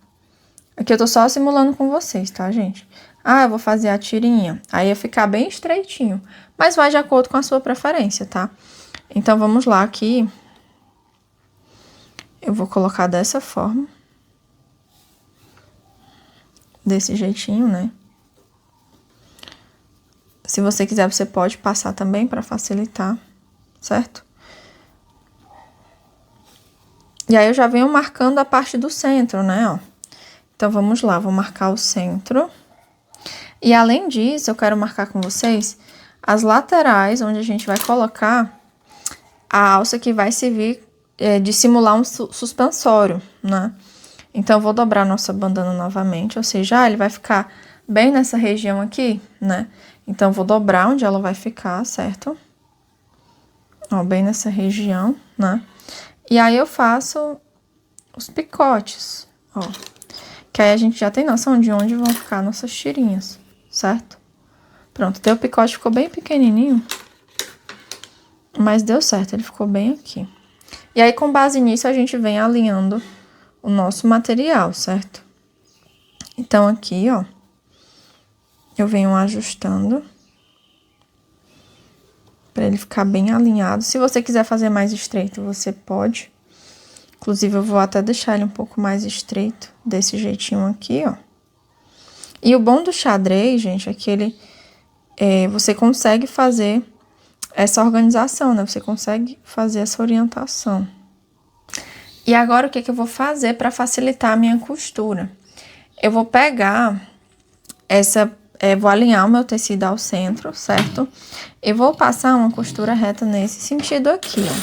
Aqui eu tô só simulando com vocês, tá, gente? Eu vou fazer a tirinha. Aí ia ficar bem estreitinho. Mas vai de acordo com a sua preferência, tá? Então, vamos lá aqui. Eu vou colocar dessa forma. Desse jeitinho, né? Se você quiser, você pode passar também pra facilitar, certo? E aí, eu já venho marcando a parte do centro, né, ó. Então, vamos lá, vou marcar o centro. E além disso, eu quero marcar com vocês as laterais, onde a gente vai colocar a alça que vai servir de simular um suspensório, né? Então, eu vou dobrar nossa bandana novamente, ou seja, ele vai ficar bem nessa região aqui, né? Então, eu vou dobrar onde ela vai ficar, certo? Ó, bem nessa região, né? E aí, eu faço os picotes, ó. Que aí a gente já tem noção de onde vão ficar nossas tirinhas, certo? Pronto, deu o picote, ficou bem pequenininho. Mas deu certo, ele ficou bem aqui. E aí, com base nisso, a gente vem alinhando o nosso material, certo? Então, Então, aqui, ó, eu venho ajustando para ele ficar bem alinhado. Se você quiser fazer mais estreito, você pode. Inclusive, eu vou até deixar ele um pouco mais estreito, desse jeitinho aqui, ó. E o bom do xadrez, gente, é que ele, você consegue fazer essa organização, né? Você consegue fazer essa orientação. E agora, o que eu vou fazer para facilitar a minha costura? Eu vou pegar vou alinhar o meu tecido ao centro, certo? E vou passar uma costura reta nesse sentido aqui, ó.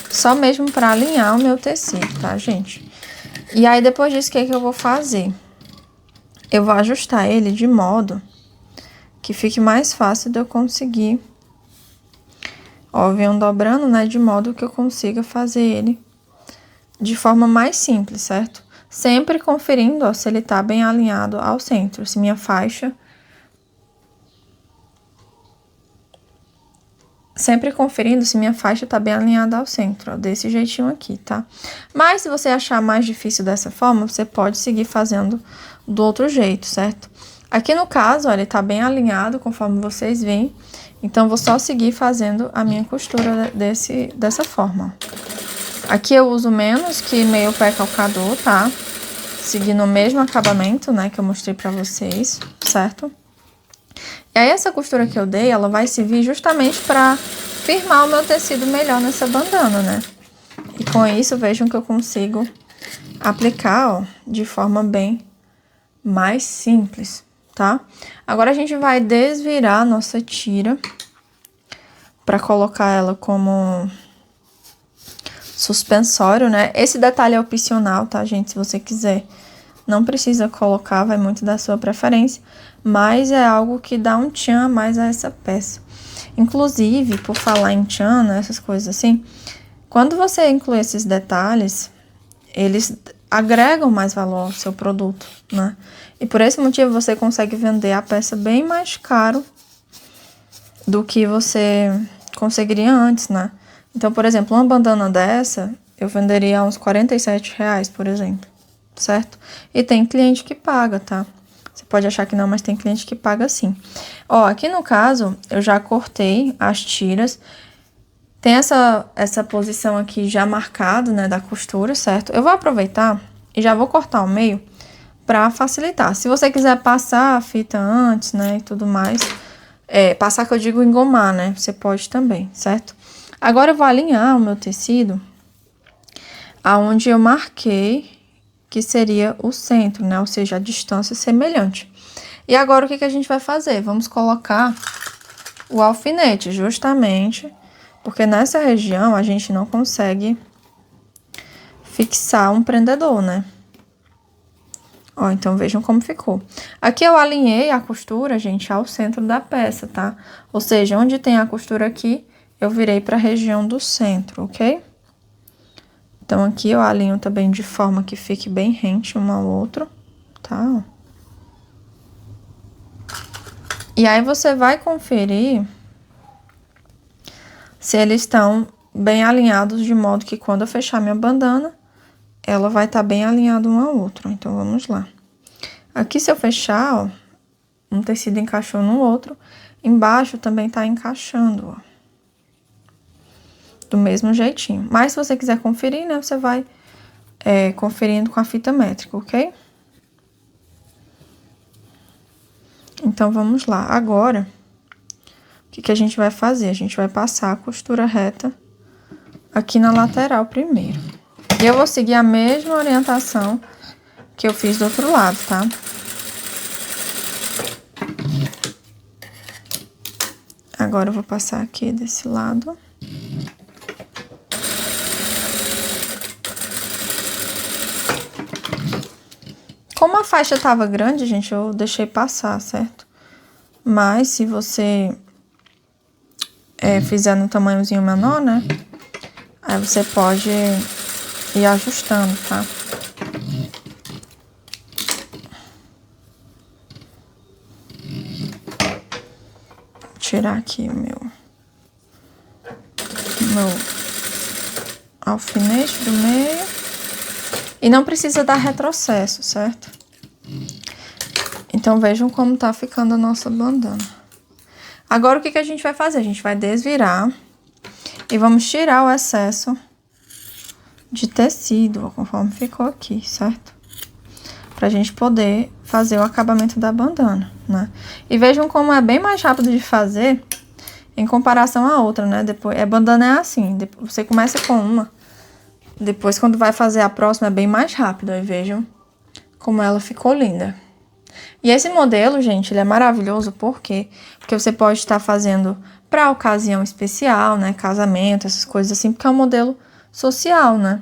Só mesmo para alinhar o meu tecido, tá, gente? E aí, depois disso, o que eu vou fazer? Eu vou ajustar ele de modo que fique mais fácil de eu conseguir. Ó, eu venho dobrando, né, de modo que eu consiga fazer ele de forma mais simples, certo? Sempre conferindo, ó, se ele tá bem alinhado ao centro, se minha faixa... Sempre conferindo se minha faixa tá bem alinhada ao centro, ó, desse jeitinho aqui, tá? Mas se você achar mais difícil dessa forma, você pode seguir fazendo do outro jeito, certo? Aqui no caso, ó, ele tá bem alinhado, conforme vocês veem. Então, vou só seguir fazendo a minha costura dessa forma, ó. Aqui eu uso menos que meio pé calcador, tá? Seguindo o mesmo acabamento, né, que eu mostrei pra vocês, certo? E aí, essa costura que eu dei, ela vai servir justamente pra firmar o meu tecido melhor nessa bandana, né? E com isso, vejam que eu consigo aplicar, ó, de forma bem mais simples, tá? Agora, a gente vai desvirar a nossa tira pra colocar ela como suspensório, né? Esse detalhe é opcional, tá, gente? Se você quiser, não precisa colocar, vai muito da sua preferência, mas é algo que dá um tchan a mais a essa peça. Inclusive, por falar em tchan, né, essas coisas assim, quando você inclui esses detalhes, eles agregam mais valor ao seu produto, né? E por esse motivo você consegue vender a peça bem mais caro do que você conseguiria antes, né? Então, por exemplo, uma bandana dessa, eu venderia a uns R$47, por exemplo, certo? E tem cliente que paga, tá? Você pode achar que não, mas tem cliente que paga sim. Ó, aqui no caso, eu já cortei as tiras. Tem essa posição aqui já marcada, né, da costura, certo? Eu vou aproveitar e já vou cortar o meio pra facilitar. Se você quiser passar a fita antes, né, e tudo mais, passar que eu digo engomar, né, você pode também, certo? Agora eu vou alinhar o meu tecido aonde eu marquei que seria o centro, né? Ou seja, a distância semelhante. E agora o que a gente vai fazer? Vamos colocar o alfinete, justamente porque nessa região a gente não consegue fixar um prendedor, né? Ó, então vejam como ficou. Aqui eu alinhei a costura, gente, ao centro da peça, tá? Ou seja, onde tem a costura aqui, eu virei para a região do centro, ok? Então, aqui eu alinho também de forma que fique bem rente um ao outro, tá? E aí, você vai conferir se eles estão bem alinhados, de modo que quando eu fechar minha bandana, ela vai estar bem alinhada um ao outro. Então, vamos lá. Aqui, se eu fechar, ó, um tecido encaixou no outro, embaixo também tá encaixando, ó. Do mesmo jeitinho. Mas se você quiser conferir, né, você vai conferindo com a fita métrica, ok? Então, vamos lá. Agora, o que a gente vai fazer? A gente vai passar a costura reta aqui na lateral primeiro. E eu vou seguir a mesma orientação que eu fiz do outro lado, tá? Agora, eu vou passar aqui desse lado. Como a faixa tava grande, gente, eu deixei passar, certo? Mas se você fizer no tamanhozinho menor, né? Aí você pode ir ajustando, tá? Vou tirar aqui o meu alfinete do meio. E não precisa dar retrocesso, certo? Então, vejam como tá ficando a nossa bandana. Agora, o que a gente vai fazer? A gente vai desvirar e vamos tirar o excesso de tecido, conforme ficou aqui, certo? Pra gente poder fazer o acabamento da bandana, né? E vejam como é bem mais rápido de fazer em comparação à outra, né? Depois, a bandana é assim, você começa com uma, depois quando vai fazer a próxima é bem mais rápido. Aí vejam como ela ficou linda. E esse modelo, gente, ele é maravilhoso, por quê? Porque você pode estar fazendo para ocasião especial, né? Casamento, essas coisas assim, porque é um modelo social, né?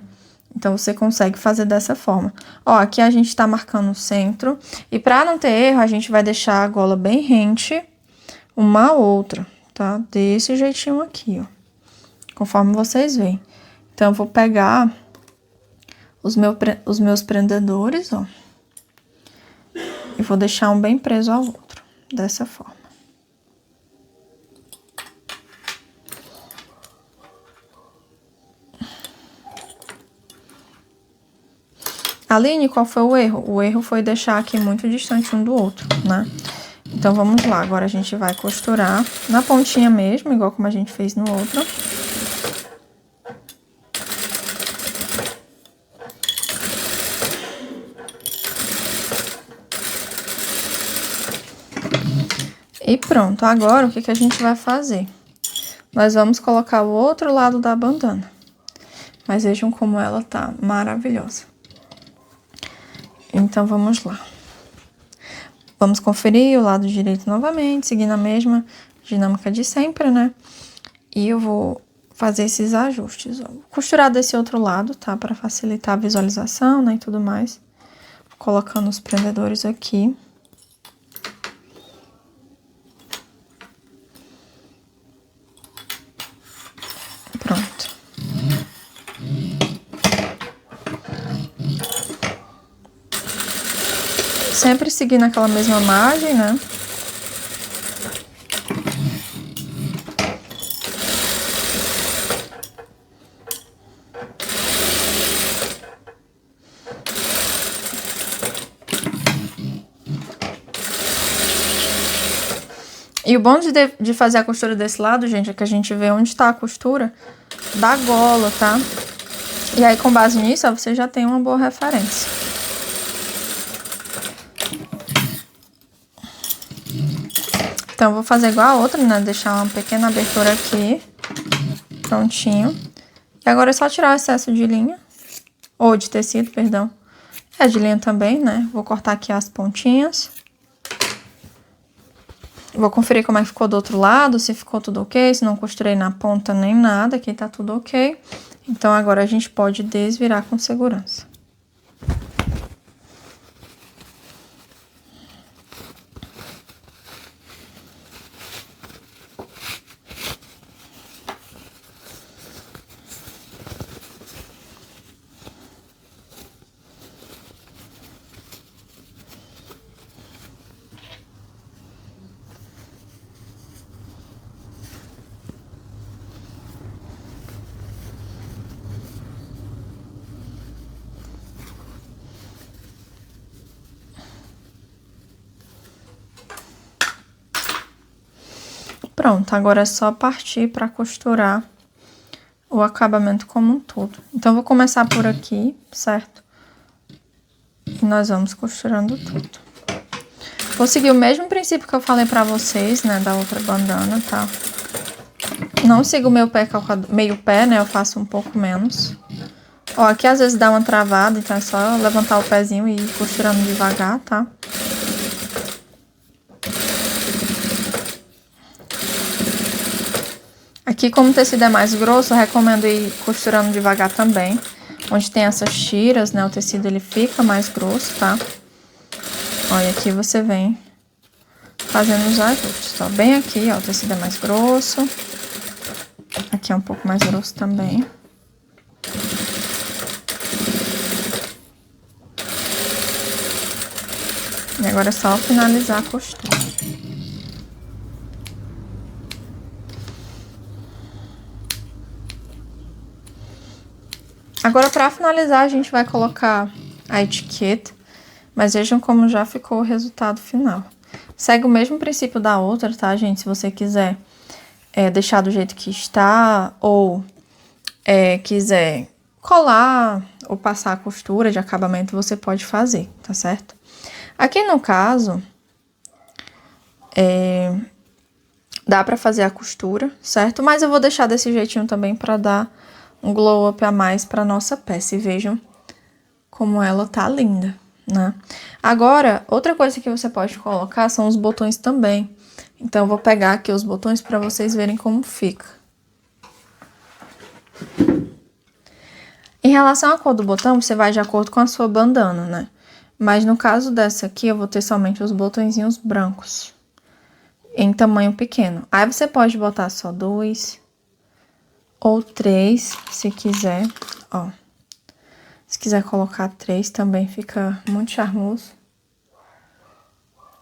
Então, você consegue fazer dessa forma. Ó, aqui a gente tá marcando o centro. E pra não ter erro, a gente vai deixar a gola bem rente uma a outra, tá? Desse jeitinho aqui, ó. Conforme vocês veem. Então, eu vou pegar os meus prendedores, ó. E vou deixar um bem preso ao outro, dessa forma. Aline, qual foi o erro? O erro foi deixar aqui muito distante um do outro, né? Então, vamos lá. Agora, a gente vai costurar na pontinha mesmo, igual como a gente fez no outro. E pronto. Agora, o que a gente vai fazer? Nós vamos colocar o outro lado da bandana. Mas vejam como ela tá maravilhosa. Então, vamos lá. Vamos conferir o lado direito novamente, seguindo a mesma dinâmica de sempre, né? E eu vou fazer esses ajustes, ó. Vou costurar desse outro lado, tá? Para facilitar a visualização, né? E tudo mais. Colocando os prendedores aqui. Pronto. Sempre seguindo aquela mesma margem, né? E o bom de fazer a costura desse lado, gente, é que a gente vê onde tá a costura da gola, tá? E aí, com base nisso, ó, você já tem uma boa referência. Então, eu vou fazer igual a outra, né? Deixar uma pequena abertura aqui. Prontinho. E agora é só tirar o excesso de linha. Ou de tecido, perdão. É de linha também, né? Vou cortar aqui as pontinhas. Vou conferir como é que ficou do outro lado, se ficou tudo ok, se não costurei na ponta nem nada, aqui tá tudo ok. Então, agora a gente pode desvirar com segurança. Pronto, agora é só partir para costurar o acabamento como um todo. Então, eu vou começar por aqui, certo? E nós vamos costurando tudo. Vou seguir o mesmo princípio que eu falei pra vocês, né, da outra bandana, tá? Não sigo o meu pé meio pé, né, eu faço um pouco menos. Ó, aqui às vezes dá uma travada, então é só levantar o pezinho e ir costurando devagar, tá? Aqui, como o tecido é mais grosso, eu recomendo ir costurando devagar também. Onde tem essas tiras, né, o tecido ele fica mais grosso, tá? Olha, aqui você vem fazendo os ajustes, ó. Bem aqui, ó, o tecido é mais grosso. Aqui é um pouco mais grosso também. E agora é só finalizar a costura. Agora, para finalizar, a gente vai colocar a etiqueta, mas vejam como já ficou o resultado final. Segue o mesmo princípio da outra, tá, gente? Se você quiser deixar do jeito que está, ou quiser colar ou passar a costura de acabamento, você pode fazer, tá certo? Aqui no caso, dá pra fazer a costura, certo? Mas eu vou deixar desse jeitinho também pra dar um glow up a mais pra nossa peça. E vejam como ela tá linda, né? Agora, outra coisa que você pode colocar são os botões também. Então, eu vou pegar aqui os botões pra vocês verem como fica. Em relação à cor do botão, você vai de acordo com a sua bandana, né? Mas no caso dessa aqui, eu vou ter somente os botõezinhos brancos, em tamanho pequeno. Aí você pode botar só 2 ou 3, se quiser, ó. Se quiser colocar 3 também fica muito charmoso.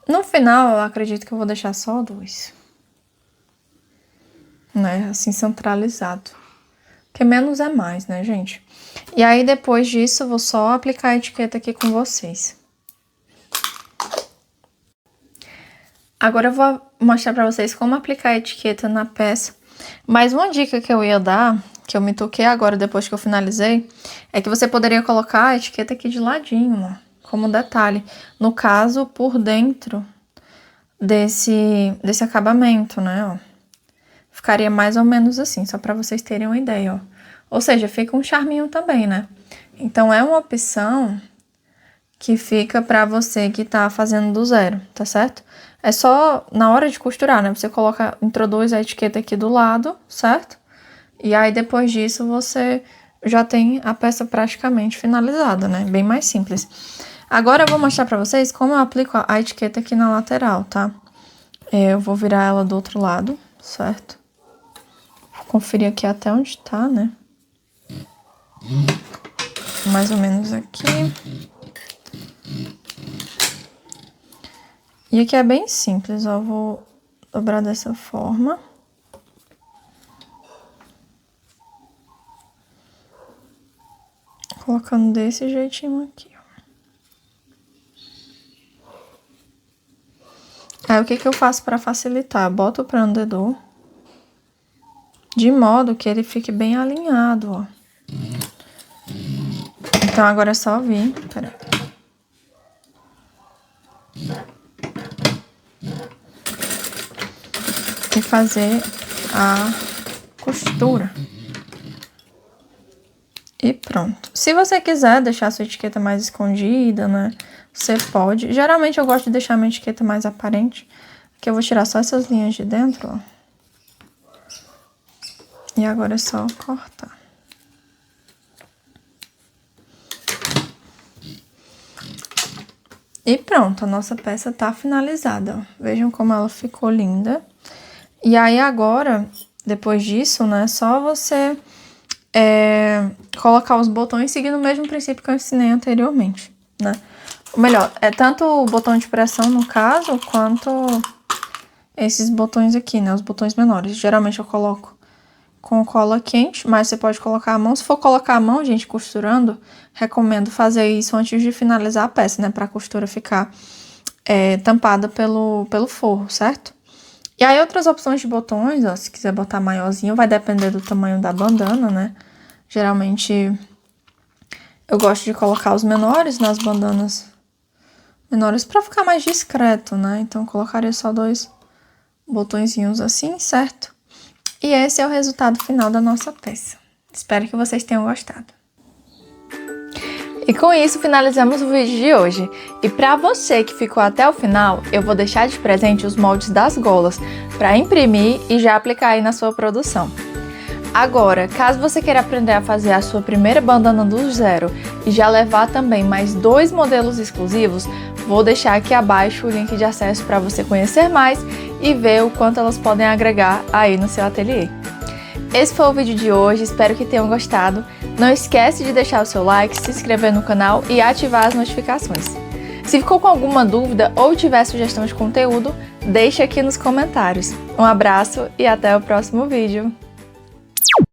No final, eu acredito que eu vou deixar só 2. Né? Assim, centralizado. Porque menos é mais, né, gente? E aí, depois disso, eu vou só aplicar a etiqueta aqui com vocês. Agora eu vou mostrar pra vocês como aplicar a etiqueta na peça. Mas uma dica que eu ia dar, que eu me toquei agora depois que eu finalizei, é que você poderia colocar a etiqueta aqui de ladinho, ó, como detalhe. No caso, por dentro desse acabamento, né, ó. Ficaria mais ou menos assim, só pra vocês terem uma ideia, ó. Ou seja, fica um charminho também, né? Então, é uma opção que fica pra você que tá fazendo do zero, tá certo? É só na hora de costurar, né? Você introduz a etiqueta aqui do lado, certo? E aí, depois disso, você já tem a peça praticamente finalizada, né? Bem mais simples. Agora, eu vou mostrar pra vocês como eu aplico a etiqueta aqui na lateral, tá? Eu vou virar ela do outro lado, certo? Vou conferir aqui até onde tá, né? Mais ou menos aqui. E aqui é bem simples, ó. Vou dobrar dessa forma. Colocando desse jeitinho aqui, ó. Aí, o que que eu faço pra facilitar? Boto o prendedor de modo que ele fique bem alinhado, ó. Então, agora é só vir, peraí. E fazer a costura. E pronto. Se você quiser deixar a sua etiqueta mais escondida, né? Você pode. Geralmente eu gosto de deixar a minha etiqueta mais aparente. Que eu vou tirar só essas linhas de dentro, ó. E agora é só cortar. E pronto, a nossa peça tá finalizada, ó. Vejam como ela ficou linda. E aí agora, depois disso, né, só você colocar os botões seguindo o mesmo princípio que eu ensinei anteriormente, né? Ou melhor, tanto o botão de pressão, no caso, quanto esses botões aqui, né, os botões menores. Geralmente eu coloco com cola quente, mas você pode colocar a mão. Se for colocar a mão, gente, costurando, recomendo fazer isso antes de finalizar a peça, né? Pra costura ficar tampada pelo forro, certo? E aí, outras opções de botões, ó, se quiser botar maiorzinho, vai depender do tamanho da bandana, né? Geralmente, eu gosto de colocar os menores nas bandanas menores pra ficar mais discreto, né? Então, eu colocaria só 2 botõezinhos assim, certo? E esse é o resultado final da nossa peça. Espero que vocês tenham gostado. E com isso finalizamos o vídeo de hoje. E para você que ficou até o final, eu vou deixar de presente os moldes das golas para imprimir e já aplicar aí na sua produção. Agora, caso você queira aprender a fazer a sua primeira bandana do zero e já levar também mais 2 modelos exclusivos, vou deixar aqui abaixo o link de acesso para você conhecer mais e ver o quanto elas podem agregar aí no seu ateliê. Esse foi o vídeo de hoje, espero que tenham gostado. Não esquece de deixar o seu like, se inscrever no canal e ativar as notificações. Se ficou com alguma dúvida ou tiver sugestão de conteúdo, deixe aqui nos comentários. Um abraço e até o próximo vídeo.